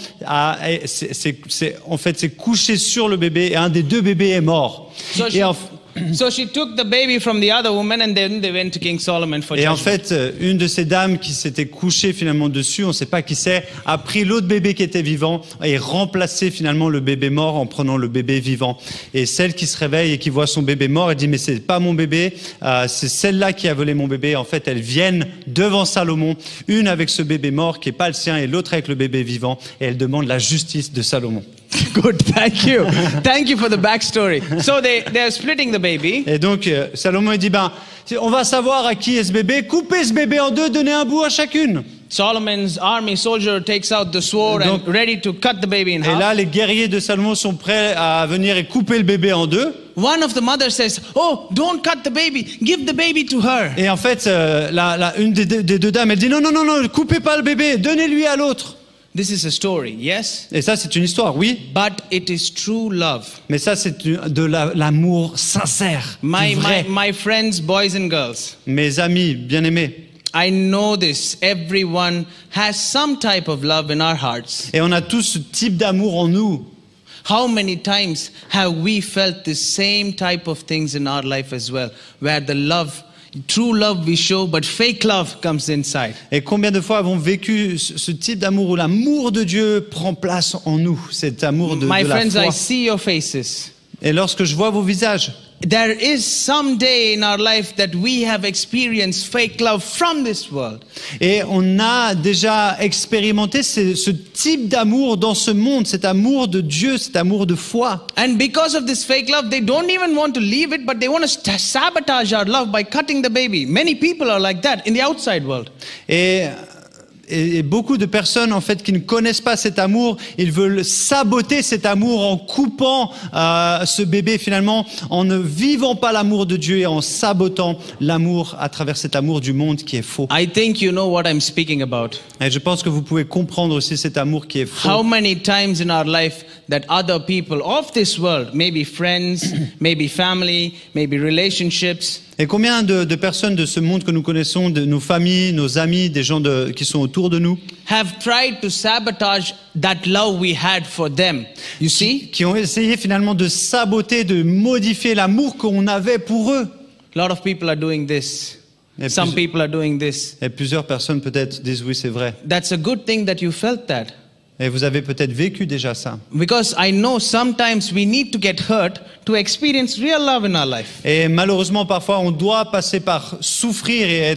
s'est couchée sur le bébé et un des deux bébés est mort. So she took the baby from the other woman and then they went to King Solomon for Et en judgment. fait, une de ces dames qui s'était couchée finalement dessus, on ne sait pas qui c'est, a pris l'autre bébé qui était vivant et remplacé finalement le bébé mort en prenant le bébé vivant. Et celle qui se réveille et qui voit son bébé mort, elle dit mais c'est pas mon bébé, c'est celle-là qui a volé mon bébé. En fait, elles viennent devant Salomon, une avec ce bébé mort qui est pas le sien et l'autre avec le bébé vivant, et elles demandent la justice de Salomon. Good, thank you. Thank you for the backstory. So they're splitting the baby. Et donc Salomon il dit on va savoir à qui est ce bébé, coupez ce bébé en deux, donnez un bout à chacune. Solomon's army soldier takes out the sword Donc- and ready to cut the baby in Et half. là les guerriers de Salomon sont prêts à venir et couper le bébé en deux. One of the mothers says, "Oh, don't cut the baby. Give the baby to her." Et en fait une des deux dames elle dit non, coupez pas le bébé, donnez-lui à l'autre. This is a story, yes, Et ça c'est une histoire, oui, but it is true love. mais ça c'est de l'amour sincère, My du vrai. friends, boys and girls, Mes amis bien-aimés, I know this. Everyone has some type of love in our hearts. et on a tous ce type d'amour en nous. How many times have we felt the same type of things in our life as well, where the love, true love we show, but fake love comes inside? Et combien de fois avons vécu ce type d'amour où l'amour de Dieu prend place en nous, cet amour de My la friends, foi. I see your faces. Et lorsque je vois vos visages, There is some day in our life that we have experienced fake love from this world. et on a déjà expérimenté ce type d'amour dans ce monde, cet amour de Dieu, cet amour de foi. And because of this fake love, they don't even want to leave it, but they want to sabotage our love by cutting the baby. Many people are like that in the outside world. Et beaucoup de personnes en fait qui ne connaissent pas cet amour, ils veulent saboter cet amour en coupant ce bébé finalement, en ne vivant pas l'amour de Dieu et en sabotant l'amour à travers cet amour du monde qui est faux. I think you know what I'm speaking about. Et je pense que vous pouvez comprendre aussi cet amour qui est faux. How many times in our life that other people of this world, maybe friends, maybe family, maybe relationships, Et combien de personnes de ce monde que nous connaissons, de nos familles, nos amis, des gens qui sont autour de nous, have tried to sabotage that love we had for them. You see? qui ont essayé finalement de saboter, de modifier l'amour qu'on avait pour eux. A lot of people are doing this. Et Some people are doing this. Et plusieurs personnes peut-être disent oui, c'est vrai. That's a good thing that you felt that. Et vous avez peut-être vécu déjà ça. Because I know sometimes we need to get hurt to experience real love in our life. Et malheureusement, parfois, on doit passer par souffrir et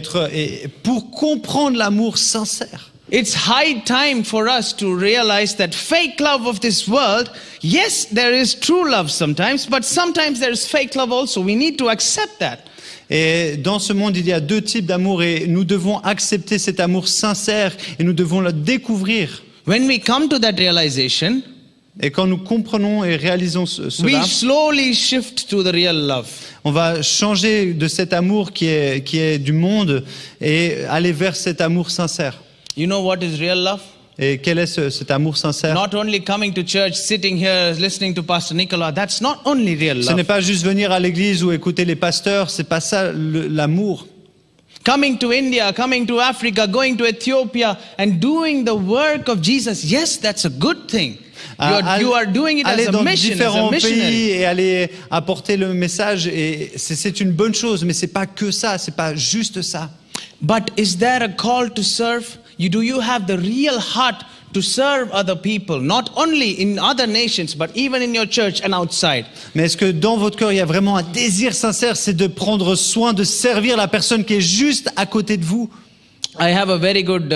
pour comprendre l'amour sincère. It's high time for us to realize that fake love of this world, yes, there is true love sometimes, but sometimes there is fake love also. We need to accept that. Et dans ce monde, il y a deux types d'amour et nous devons accepter cet amour sincère et nous devons le découvrir. When we come to that realization, Et quand nous comprenons et réalisons we cela, slowly shift to the real love. on va changer de cet amour qui est du monde et aller vers cet amour sincère. You know what is real love? Et quel est cet amour sincère? Not only coming to church, sitting here, listening to Pastor Nicola, that's not only real Ce n'est love. pas juste venir à l'église ou écouter les pasteurs, c'est pas ça l'amour. Coming to India, coming to Africa, going to Ethiopia and doing the work of Jesus, yes, that's a good thing. You are doing it aller as a dans mission, as a différents missionary. pays et aller apporter le message, et c'est une bonne chose, mais c'est pas que ça, c'est pas juste ça. But is there a call to serve? Do you have the real heart to serve other people, not only in other nations, but even in your church and outside? Mais est-ce que dans votre cœur, il y a vraiment un désir sincère, c'est de prendre soin, de servir la personne qui est juste à côté de vous? I have a very good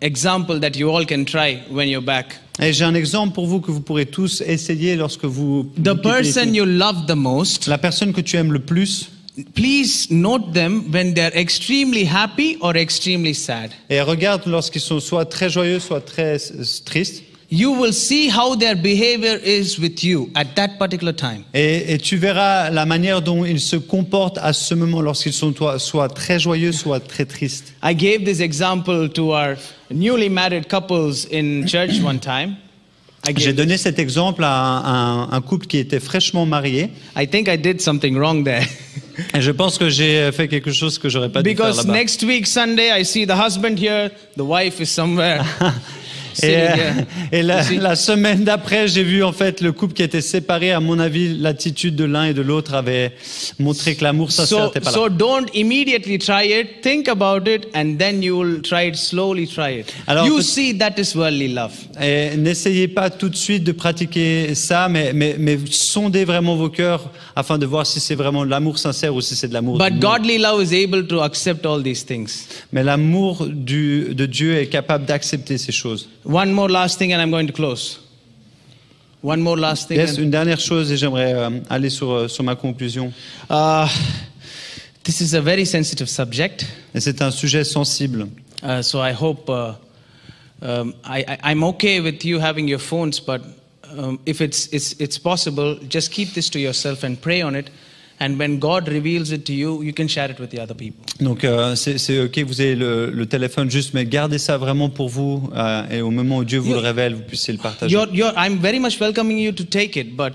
example that you all can try when you're back. Et j'ai un exemple pour vous que vous pourrez tous essayer lorsque vous The quittez les person films. you love the most, La personne que tu aimes le plus, please note them when they're extremely happy or extremely sad. et regarde lorsqu'ils sont soit très joyeux, soit très tristes. You will see how their behavior is with you at that particular time. Et tu verras la manière dont ils se comportent à ce moment lorsqu'ils sont soit très joyeux, soit très tristes. I gave this example to our newly married couples in church one time. J'ai donné cet exemple à un couple qui était fraîchement marié. I think I did something wrong there. Et je pense que j'ai fait quelque chose que j'aurais pas dû faire Because là-bas. next week Sunday I see the husband here, the wife is somewhere. Et, sitting here. et You see? la semaine d'après, j'ai vu en fait le couple qui était séparé. À mon avis, l'attitude de l'un et de l'autre avait montré que l'amour sincère n'était pas là. So don't immediately try it. Think about it, and then you will try it slowly. Try it. Alors, You see, that is worldly love. Et n'essayez pas tout de suite de pratiquer ça, mais sondez vraiment vos cœurs afin de voir si c'est vraiment de l'amour sincère ou si c'est de l'amour du But monde. godly love is able to accept all these things. Mais l'amour de Dieu est capable d'accepter ces choses. One more last thing, and I'm going to close. One more last thing. Yes, and- une dernière chose, et j'aimerais aller sur ma conclusion. This is a very sensitive subject, Et c'est un sujet sensible. so I hope I'm okay with you having your phones, but if it's possible, just keep this to yourself and pray on it. And when God reveals it to you, you can share it with the other people. Donc c'est ok, vous avez le téléphone juste, mais gardez ça vraiment pour vous, et au moment où Dieu vous le révèle, vous puissiez le partager. I'm very much welcoming you to take it, but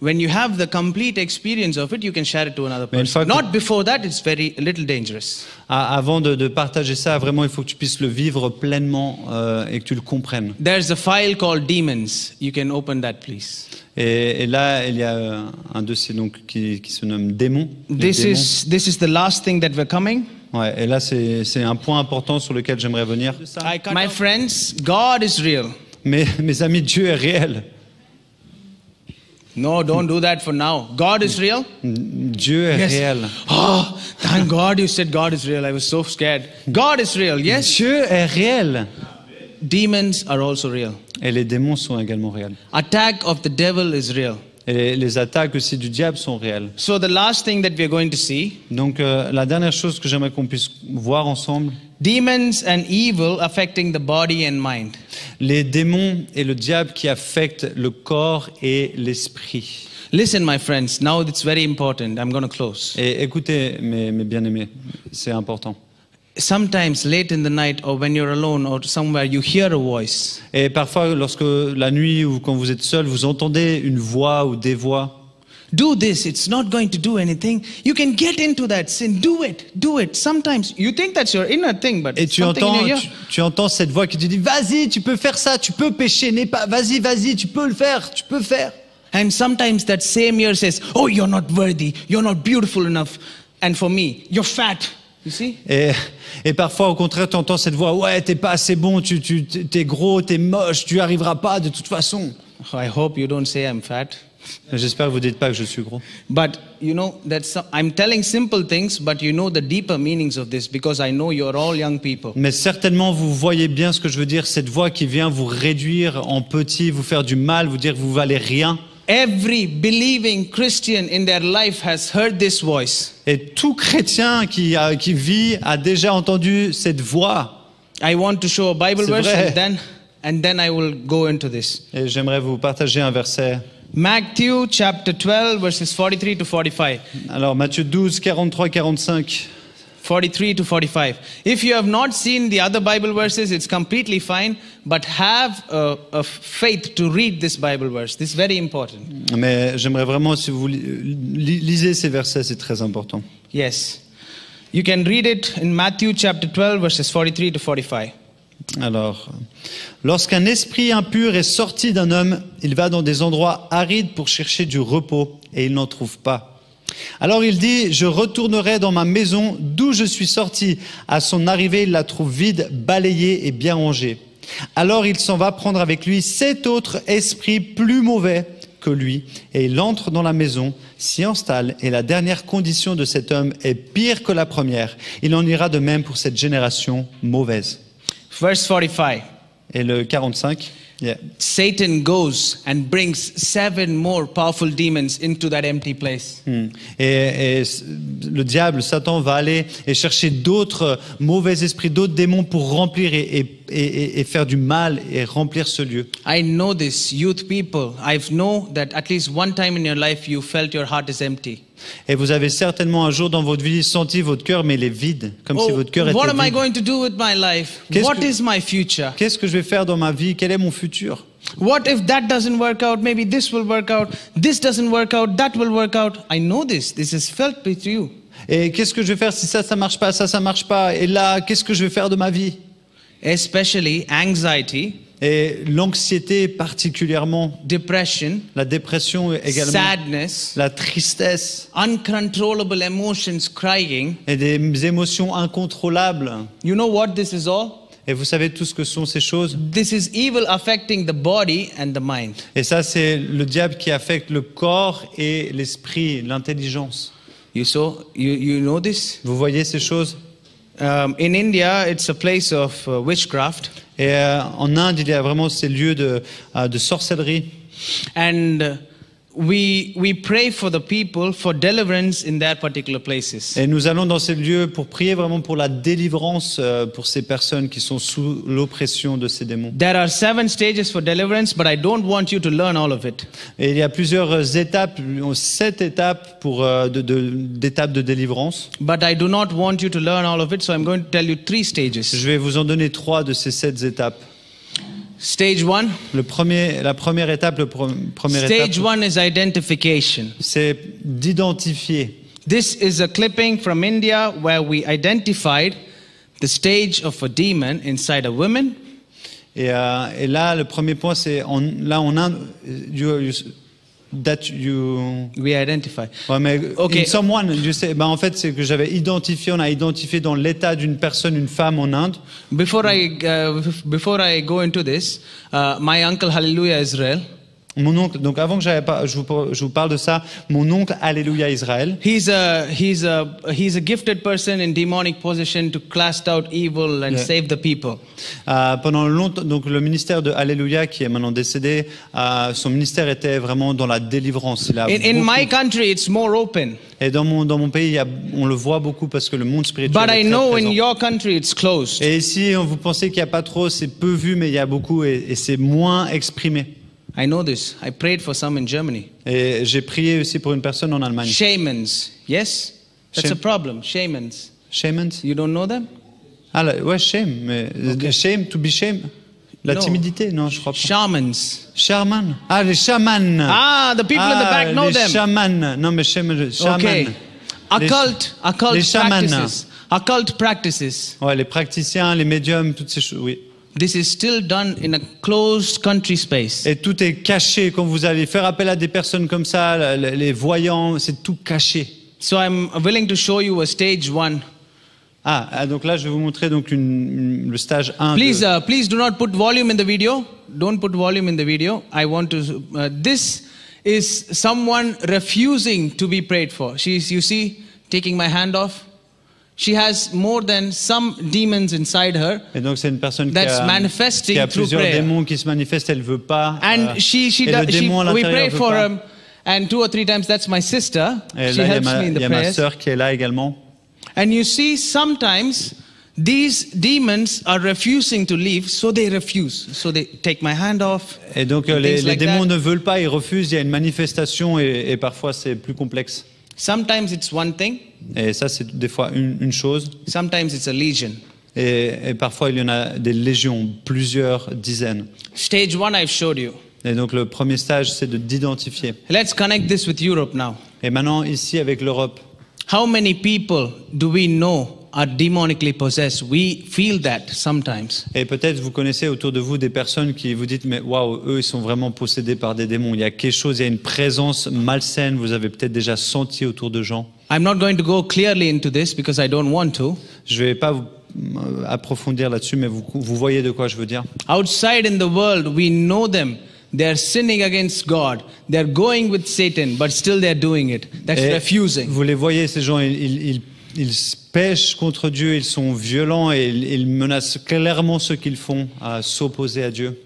when you have the complete experience of it, you can share it to another Mais une fois person. que- Not before that, it's a little dangerous. Avant de partager ça, vraiment, il faut que tu puisses le vivre pleinement et que tu le comprennes. There's a file called Demons. You can open that, please. Et là, il y a un dossier donc qui se nomme Démons. Les démons. This is the last thing that we're coming. Ouais, et là, c'est un point important sur lequel j'aimerais venir. My friends, God is real. Mais mes amis, Dieu est réel. No, don't do that for now. God is real. Dieu est réel. Oh, thank God you said God is real. I was so scared. God is real, yes. Dieu est réel. Demons are also real. Et les démons sont également réels. Attack of the devil is real. Et les attaques aussi du diable sont réelles. So the last thing that we're going to see, Donc la dernière chose que j'aimerais qu'on puisse voir ensemble, demons and evil affecting the body and mind. les démons et le diable qui affectent le corps et l'esprit. Listen, my friends, now it's very important. I'm going to close. Et écoutez, mes bien-aimés, c'est important. Sometimes late in the night or when you're alone or somewhere, you hear a voice. Et parfois, lorsque la nuit ou quand vous êtes seul, vous entendez une voix ou des voix. Do this, it's not going to do anything. You can get into that sin. Do it. Sometimes you think that's your inner thing, but Et it's something in your ear. tu entends cette voix qui te dit, vas-y, tu peux faire ça, tu peux pécher, n'aie pas, vas-y, tu peux le faire, tu peux faire. And sometimes that same ear says, oh, you're not worthy, you're not beautiful enough. And for me, you're fat. You see? Et parfois, au contraire, tu entends cette voix, ouais, t'es pas assez bon, t'es gros, t'es moche, tu arriveras pas de toute façon. I hope you don't say I'm fat. J'espère que vous ne dites pas que je suis gros. But you know I'm telling simple things, but you know the deeper meanings of this because I know you're all young people. Mais certainement, vous voyez bien ce que je veux dire. Cette voix qui vient vous réduire en petit, vous faire du mal, vous dire que vous valez rien. Every believing Christian in their life has heard this voice. Et tout chrétien qui vit a déjà entendu cette voix. I want to show a Bible C'est verse vrai. and then I will go into this. Et j'aimerais vous partager un verset. Matthew chapter 12 verses 43 to 45. Alors Matthieu 12, 43, 45. 43 to 45. If you have not seen the other Bible verses, it's completely fine, but have a faith to read this Bible verse. This is very important. Mais j'aimerais vraiment, si vous lisez ces versets, c'est très important. Yes. You can read it in Matthew chapter 12 verses 43 to 45. Alors, lorsqu'un esprit impur est sorti d'un homme, il va dans des endroits arides pour chercher du repos et il n'en trouve pas. Alors il dit, je retournerai dans ma maison d'où je suis sorti. À son arrivée, il la trouve vide, balayée et bien rangée. Alors il s'en va prendre avec lui 7 autres esprits plus mauvais que lui et il entre dans la maison, s'y installe et la dernière condition de cet homme est pire que la première. Il en ira de même pour cette génération mauvaise. Verse 45. Et le 45, yeah. Satan goes and brings 7 more powerful demons into that empty place. Et le diable, Satan, va aller et chercher d'autres mauvais esprits, d'autres démons pour remplir et faire du mal et remplir ce lieu. I know this, youth people. I know that at least one time in your life you felt your heart is empty. Et vous avez certainement un jour dans votre vie senti votre cœur, mais il est vide, comme si votre cœur était What am I vide. going to do with my life? Qu'est-ce What que- is my future? Qu'est-ce que je vais faire dans ma vie? Quel est mon futur? What if that doesn't work out? Maybe this will work out. This doesn't work out. That will work out. I know this. This is felt with you. Et qu'est-ce que je vais faire si ça marche pas, ça marche pas? Et là, qu'est-ce que je vais faire de ma vie? Especially anxiety, Et l'anxiété particulièrement, depression, la dépression également, sadness, la tristesse uncontrollable emotions, crying. et des émotions incontrôlables. You know what this is all? Et vous savez tout ce que sont ces choses? This is evil affecting the body and the mind. Et ça, c'est le diable qui affecte le corps et l'esprit, l'intelligence. You know this? Vous voyez ces choses? In India, it's a place of witchcraft. Et en Inde, il y a vraiment ces lieux de sorcellerie. And we pray for the people for deliverance in their particular places. Et nous allons dans ces lieux pour prier vraiment pour la délivrance pour ces personnes qui sont sous l'oppression de ces démons. There are 7 stages for deliverance, but I don't want you to learn all of it. Et il y a plusieurs étapes, 7 étapes d'étapes de délivrance. But I do not want you to learn all of it, so I'm going to tell you 3 stages. Je vais vous en donner 3 de ces 7 étapes. Stage 1. La première étape, Stage 1 is identification. c'est d'identifier. This is a clipping from India where we identified the stage of a demon inside a woman. Et là, le premier point, c'est en Inde, We identify. Ouais, mais Okay. in someone, en fait, c'est que on a identifié dans l'état d'une personne, une femme en Inde. Before I go into this, my uncle Hallelujah Israel, Mon oncle, donc avant que je vous parle de ça, mon oncle Alléluia Israël. he's a gifted person in demonic possession to cast out evil and Yeah. save the people. Pendant longtemps, donc le ministère de Alléluia, qui est maintenant décédé, son ministère était vraiment dans la délivrance. Il a In beaucoup- my country, it's more open, et dans mon pays, on le voit beaucoup parce que le monde spirituel but est I très know présent. in your country it's closed. Et ici, vous pensez qu'il n'y a pas trop, c'est peu vu, mais il y a beaucoup et c'est moins exprimé. I know this. I prayed for some in Germany. Et j'ai prié aussi pour une personne en Allemagne. Shamans, yes, that's a Sham- problem. Shamans, Shamans? you don't know them? Ah, ouais, shame. Mais shame, to be shame. La No. timidité, non, je crois pas. Shamans. Shaman. Ah, les chamans. Ah, the people in the back know les them. chamans. Non, mais shaman. Okay. Les- Occult les chamans. practices. Occult practices. Ouais, les praticiens, les médiums, toutes ces choses, oui. This is still done in a closed country space. Et tout est caché. Quand vous allez faire appel à des personnes comme ça, les voyants, c'est tout caché. So I'm willing to show you a stage 1. Donc là, je vais vous montrer donc le stage 1. Please do not put volume in the video. Don't put volume in the video. I want to. This is someone refusing to be prayed for. She's, you see, taking my hand off. She has more than some demons inside her. Et donc c'est une personne That's qui a manifesting through plusieurs prayer. démons qui se manifestent, elle veut pas. And et le démon à we l'intérieur prayed veut for pas. and 2 or 3 times that's my sister. Et She là, helps me in il the y a ma prayers. sœur qui est là également. And you see, sometimes these demons are refusing to leave, so they refuse. So they take my hand off. Et donc and les things like démons that. ne veulent pas, ils refusent, il y a une manifestation et parfois c'est plus complexe. Sometimes it's one thing, Et ça c'est des fois une chose. sometimes it's a legion. Et parfois il y en a des légions, plusieurs dizaines. Stage 1 I've showed you. Et donc le premier stage c'est d'identifier. Let's connect this with Europe now. Et maintenant ici avec l'Europe, How many people do we know are demonically possessed? We feel that sometimes. et peut-être vous connaissez autour de vous des personnes qui vous dites mais waouh, eux ils sont vraiment possédés par des démons. Il y a quelque chose, il y a une présence malsaine, vous avez peut-être déjà senti autour de gens. I'm not going to go clearly into this because I don't want to. Je vais pas vous approfondir là-dessus, mais vous voyez de quoi je veux dire. Outside in the world, we know them. They're sinning against God. They're going with Satan, but still they're doing it. That's Et refusing. vous les voyez, ces gens, ils pêchent contre Dieu, ils sont violents et ils menacent clairement ceux qu'ils font à s'opposer à Dieu.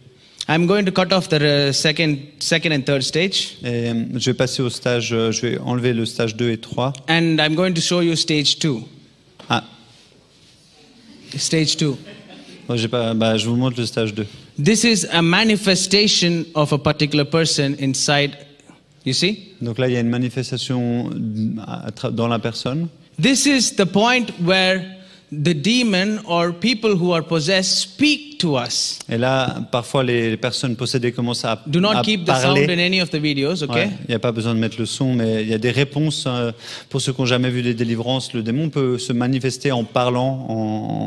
I'm going to cut off the second and third stage, Et je vais passer au stage, je vais enlever le stage 2 et 3. and I'm going to show you stage 2. Ah, Stage 2. moi, je vous montre le stage 2. This is a manifestation of a particular person inside. You see? Donc là, il y a une manifestation dans la personne. This is the point where the demon or people who are possessed speak to us. Et là, parfois, les personnes possédées commencent à Do not keep the sound in parler. any of the videos, okay? Ouais, il n'y a pas besoin de mettre le son, mais il y a des réponses. Pour ceux qui n'ont jamais vu des délivrances, le démon peut se manifester en parlant,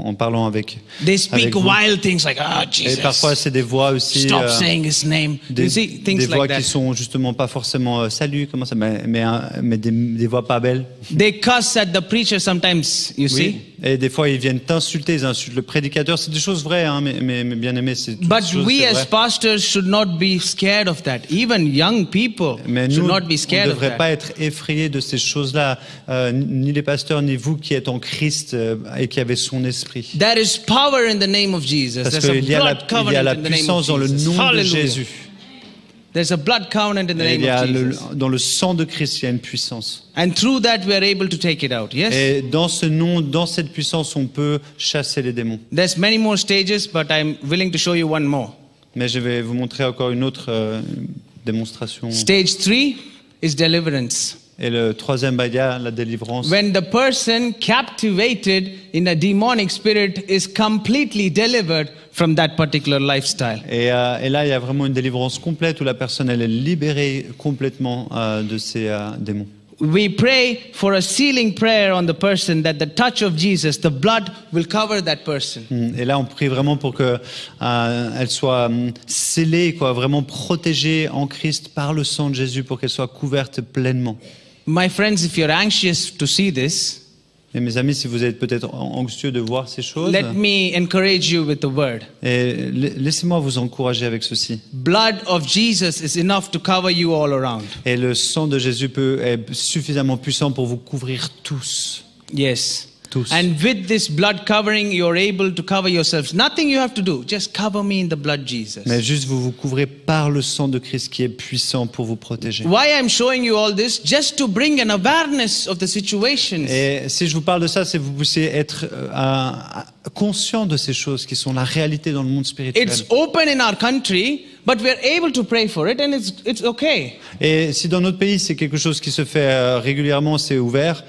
en parlant avec. They speak avec vous. wild things like, ah, Et Jesus, parfois, c'est des voix aussi. stop saying his name. Des, You see, things des voix like qui that. sont justement pas forcément salut, comment ça, mais des voix pas belles. They cuss at the preacher sometimes, you Oui. see. Et des fois, ils viennent t'insulter, ils insultent le prédicateur. C'est des choses vraies, hein, mais bien aimé, c'est toutes But choses, we c'est as vrai. pastors should not be scared of that. Even young people Mais should nous, not be on scared ne of devrait that. pas être effrayés de ces choses-là, ni les pasteurs, ni vous qui êtes en Christ et qui avez son esprit. There is power in the name of Jesus. Parce There's a qu'il y a blood il y a covenant la in the name of puissance dans le Jesus. nom de Hallelujah. Jésus. There's a blood covenant in the Et il name y a of Jesus. dans le sang de Christ, il y a une puissance. And through that we are able to take it out. Yes? Et dans ce nom, dans cette puissance, on peut chasser les démons. There's many more stages, but I'm willing to show you one more. Mais je vais vous montrer encore une autre démonstration. Stage 3 is deliverance. Et le troisième, il y a la délivrance. When the person captivated in a demonic spirit is completely delivered from that particular lifestyle. Et là, il y a vraiment une délivrance complète où la personne elle est libérée complètement de ces démons. We pray for a sealing prayer on the person that the touch of Jesus, the blood will cover that person. Et là, on prie vraiment pour que elle soit scellée, quoi, vraiment protégée en Christ par le sang de Jésus, pour qu'elle soit couverte pleinement. My friends, if you're anxious to see this, Et mes amis, si vous êtes peut-être anxieux de voir ces choses, let me encourage you with the word. et laissez-moi vous encourager avec ceci. Blood of Jesus is enough to cover you all around. Et le sang de Jésus est suffisamment puissant pour vous couvrir tous. Yes. Tous. And with this blood covering, you're able to cover yourselves. Nothing you have to do. Just cover me in the blood, Jesus. Mais juste vous vous couvrez par le sang de Christ qui est puissant pour vous protéger. Why I'm showing you all this? Just to bring an awareness of the situations. Et si je vous parle de ça, c'est que vous puissiez être conscient de ces choses qui sont la réalité dans le monde spirituel. It's open in our country, but we're able to pray for it, and it's okay. Et si dans notre pays, c'est quelque chose qui se fait régulièrement, c'est ouvert.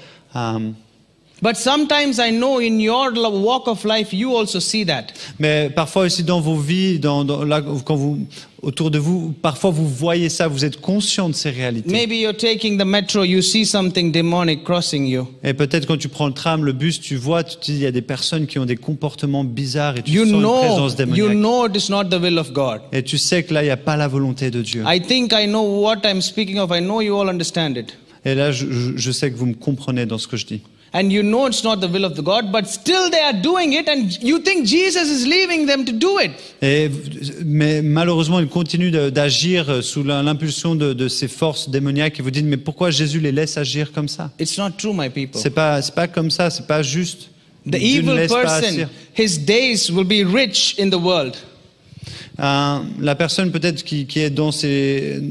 But sometimes I know in your walk of life, you also see that. Mais parfois aussi dans vos vies, là, quand autour de vous, parfois vous voyez ça, vous êtes conscient de ces réalités. Maybe you're taking the metro, you see something demonic crossing you. Et peut-être quand tu prends le tram, le bus, tu vois, tu te dis, il y a des personnes qui ont des comportements bizarres et tu You sens une présence démoniaque. know it is not the will of God. Et tu sais que là, il n'y a pas la volonté de Dieu. I think I know what I'm speaking of. I know you all understand it. Et là, je sais que vous me comprenez dans ce que je dis. and you know it's not the will of the God, but still they are doing it, and you think Jesus is leaving them to do it. Mais malheureusement, ils continuent d'agir sous l'impulsion de ces forces démoniaques. Et vous dites, mais pourquoi Jésus les laisse agir comme ça? It's not true, my people. C'est pas comme ça, c'est pas juste. The Dieu ne evil laisse pas person, agir. his days will be rich in the world. La personne peut-être qui est dans ces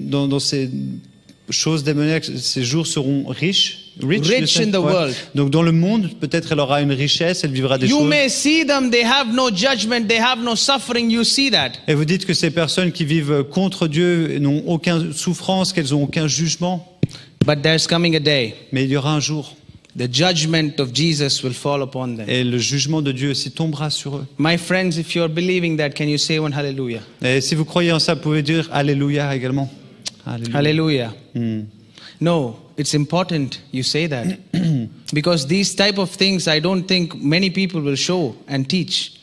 choses démoniaques, ses jours seront riches. Rich in the world. Donc dans le monde, peut-être elle aura une richesse, elle vivra des You choses. may see them, they have no judgment, they have no suffering, you see that. Et vous dites que ces personnes qui vivent contre Dieu n'ont aucune souffrance, qu'elles n'ont aucun jugement. But there's coming a day, Mais il y aura un jour, the judgment of Jesus will fall upon them. et le jugement de Dieu aussi tombera sur eux. My friends, if you're believing that, can you say one hallelujah? Et si vous croyez en ça, vous pouvez dire Alléluia également. Alléluia. Hallelujah. Hmm. No, it's important you say that. Because these type of things, I don't think many people will show and teach.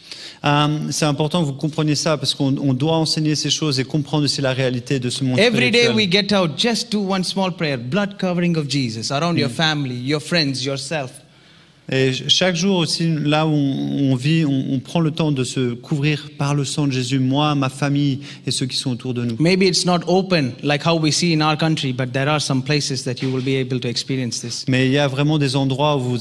C'est important que vous compreniez ça parce qu'on doit enseigner ces choses et comprendre aussi la réalité de ce monde Every day spirituel. we get out, just do one small prayer, blood covering of Jesus, around your family, your friends, yourself. Et chaque jour aussi, là où on vit, on prend le temps de se couvrir par le sang de Jésus, moi, ma famille et ceux qui sont autour de nous. Maybe it's not open like how we see in our country, but there are some places that you will be able to experience this. Mais il y a vraiment des endroits où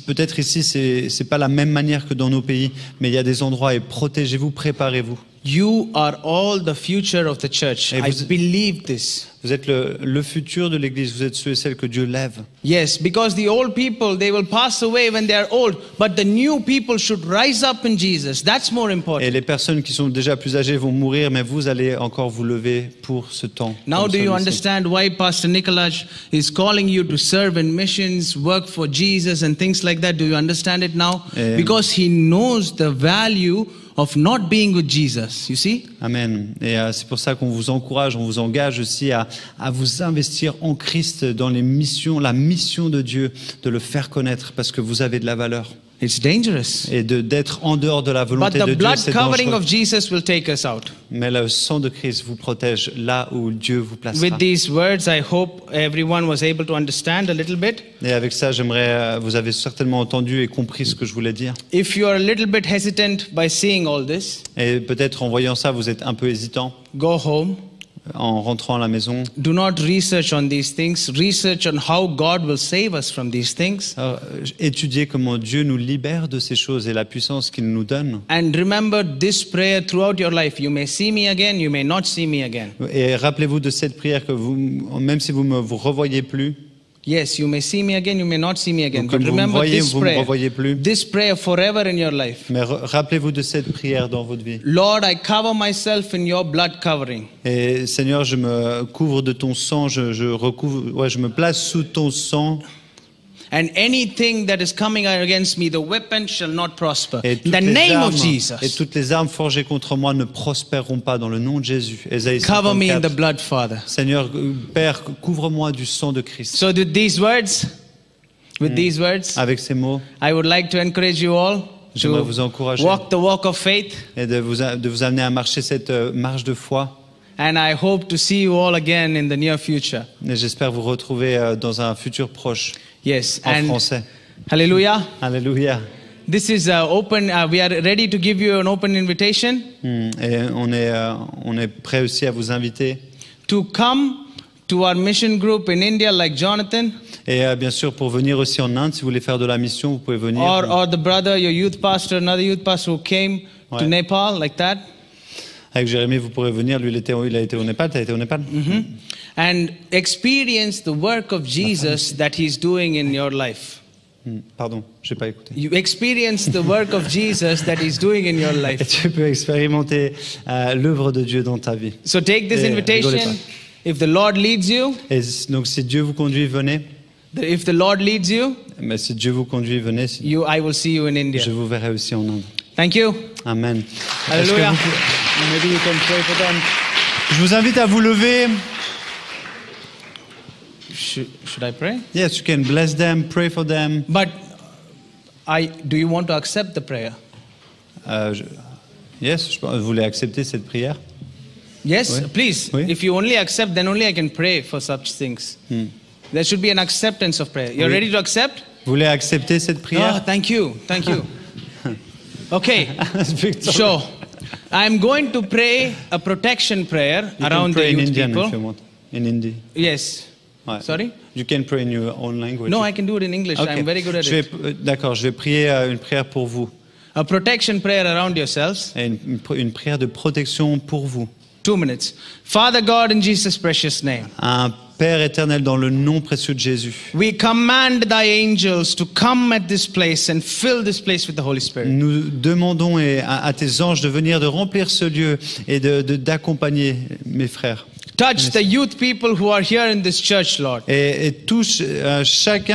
peut-être ici, c'est pas la même manière que dans nos pays, mais il y a des endroits et protégez-vous, préparez-vous. You are all the future of the church. Et I vous- believe this. Vous êtes le futur de l'Église, vous êtes ceux et celles que Dieu lève. Yes, because the old people, they will pass away when they are old, but the new people should rise up in Jesus. That's more Et important. les personnes qui sont déjà plus âgées vont mourir, mais vous allez encore vous lever pour ce temps. Now comme do you celui-ci. understand why Pastor Nikolaj is calling you to serve in missions, work for Jesus and things like that? Do you understand it now? Because he knows the value of not being with Jesus, you see? Amen. Et c'est pour ça qu'on vous encourage, on vous engage aussi à vous investir en Christ dans les missions, la mission de Dieu, de le faire connaître parce que vous avez de la valeur. It's dangerous. Et d'être en dehors de la But volonté the de Dieu, blood c'est covering dangereux. of Jesus will take us out. Mais le sang de Christ vous protège là où Dieu vous placera. With these words, I hope everyone was able to understand a little bit. Et avec ça, vous avez certainement entendu et compris ce que je voulais dire. If you are a little bit hesitant by seeing all this, Et peut-être en voyant ça, vous êtes un peu hésitant go home. en rentrant à la maison. Do not research on these things. Research on how God will save us from these things. Alors, étudiez comment Dieu nous libère de ces choses et la puissance qu'il nous donne. And remember this prayer throughout your life. You may see me again, you may not see me again. Et rappelez-vous de cette prière que même si vous ne vous revoyez plus, Yes, you may see me again, you may not see me again. donc comme But vous me remember voyez, this vous ne me prayer. revoyez plus, This prayer forever in your life. mais rappelez-vous de cette prière dans votre vie. Lord, I cover myself in your blood covering. Et Seigneur, je me couvre de ton sang, je me place sous ton sang. And anything that is coming against me, the weapon shall not prosper. Et In the name of Jesus. toutes les armes forgées contre moi ne prospéreront pas dans le nom de Jésus. Ésaïe Cover me in 54. the blood, Father. Seigneur, Père, couvre-moi du sang de Christ. So with these words, Avec ces mots, I would like to encourage you all j'aimerais to vous encourager walk the walk of faith. et de vous amener à marcher cette marche de foi. And I hope to see you all again in the near future. Et j'espère vous retrouver dans un futur proche, Yes. en And français. hallelujah. Alléluia. This is open. We are ready to give you an open invitation Et on est prêt aussi à vous inviter. to come to our mission group in India, like Jonathan, Et bien sûr, pour venir aussi en Inde, si vous voulez faire de la mission, vous pouvez venir. or the brother, your youth pastor, another youth pastor who came to Ouais. Nepal, like that. Avec Jérémie, vous pourrez venir. Lui, il a été au Népal. Tu as été au Népal? And experience the work of Jesus that he's doing in your life. Pardon, je n'ai pas écouté. You experience the work of Jesus that he's doing in your Et life. tu peux expérimenter l'œuvre de Dieu dans ta vie. So take this Yeah, invitation. rigolez If the Lord leads you, Et donc, si Dieu vous conduit, venez. if the Lord leads you, Mais si Dieu vous conduit, venez. I will see you in India. Je vous verrai aussi en Inde. Thank you. Amen. Hallelujah. Est-ce que maybe you can pray for them. Je vous invite à vous lever. Should I pray? Yes, you can bless them, pray for them. But do you want to accept the prayer? Yes, vous voulez accepter cette prière? Yes, Oui. please. Oui. If you only accept, then only I can pray for such things. There should be an acceptance of prayer. You're Oui. ready to accept? Vous voulez accepter cette Oh, prière? thank you. Thank you. Okay. Victor. So, I'm going to pray a protection prayer You around can pray the in youth Indian people. if you want. In Hindi. Yes. Ouais. Sorry? You can pray in your own language. No, I can do it in English. Ok. I'm very good at it. D'accord, je vais prier une prière pour vous. A protection prayer around yourselves. Et une prière de protection pour vous. 2 minutes. Father God, in Jesus' precious name, Un Père éternel, dans le nom précieux de Jésus, we command thy angels to come at this place and fill this place with the Holy Spirit. nous demandons à tes anges de venir, de remplir ce lieu et d'accompagner mes frères. Touch the youth people who are here in this church, Lord. Et touche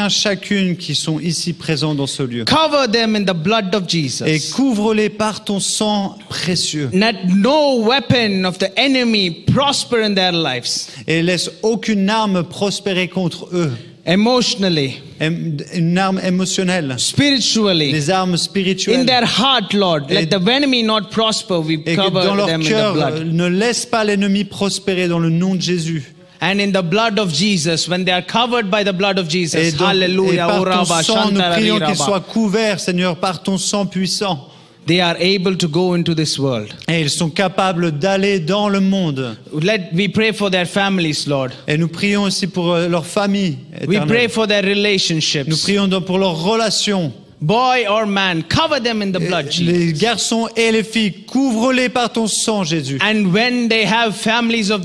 chacune qui sont ici présents dans ce lieu. Cover them in the blood of Et Jesus. couvre-les par ton sang précieux. Let no weapon of the enemy prosper in their lives. Et laisse aucune arme prospérer contre eux. Emotionally, Une arme émotionnelle. spiritually, Des armes in spirituelles. their heart, Lord. Et- Let the enemy not prosper. We Et que dans cover leur them in the cœur, blood. ne laisse pas l'ennemi prospérer dans le nom de Jésus. And in the blood of Jesus, when they are covered by the blood of Et, Jesus, et hallelujah, par ton uraba, sang, nous prions qu'ils soient shantarabiraba, couverts, Seigneur, par ton sang puissant. they are able to go into this world. Et ils sont capables d'aller dans le monde. We pray for their families, Lord. Et nous prions aussi pour leur famille We éternelle. pray for their Nous relationships. prions donc pour leurs relations. Boy or man, cover them in the blood, Les Jesus. garçons et les filles, couvre-les par ton sang, Jésus. And when they have families of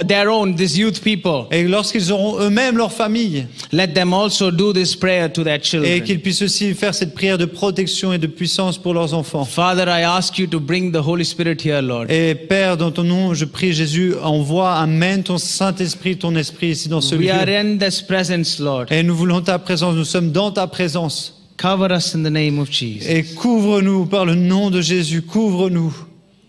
their own, these youth people, Et lorsqu'ils auront eux-mêmes leur famille, let them also do this prayer to their et children. qu'ils puissent aussi faire cette prière de protection et de puissance pour leurs enfants. Father, I ask you to bring the Holy Spirit here, Lord. Et Père, dans ton nom, je prie Jésus, envoie, amène ton Saint-Esprit, ton Esprit ici dans ce We are lieu. in this presence, Lord. Et nous voulons ta présence, nous sommes dans ta présence. Cover us in the name of Jesus. Et couvre-nous par le nom de Jésus, couvre-nous.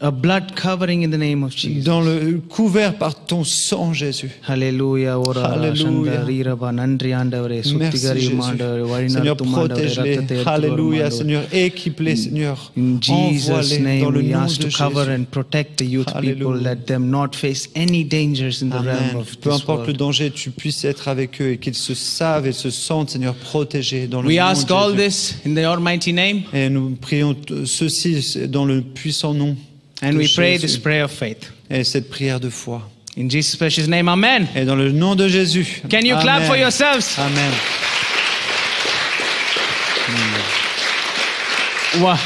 A blood covering in the name of Jesus. Dans le couvert par ton sang, Jésus. Hallelujah. Ora Hallelujah. shandari raba nandri andavare Merci suttigari Jésus. mandavare varinar Seigneur, tumandavare protège-les. rattate Alléluia, mandavare. Seigneur, équipe-les, Seigneur. In Jesus' Envoie-les name, dans le we nom ask de to cover Jésus. and protect the youth people. Hallelujah. Let them not face any dangers in the realm Amen. of Peu this importe le world. danger, tu puisses être avec eux et qu'ils se savent et se sentent, Seigneur, protégés dans le We nom ask de all Jésus. this in your mighty name, Et nous prions ceci dans le puissant nom and de we pray Jésus. this prayer of faith. Et cette prière de foi. In Jesus' precious name, amen. Et dans le nom de Jésus. Can you clap Amen. for yourselves? Amen. Wow.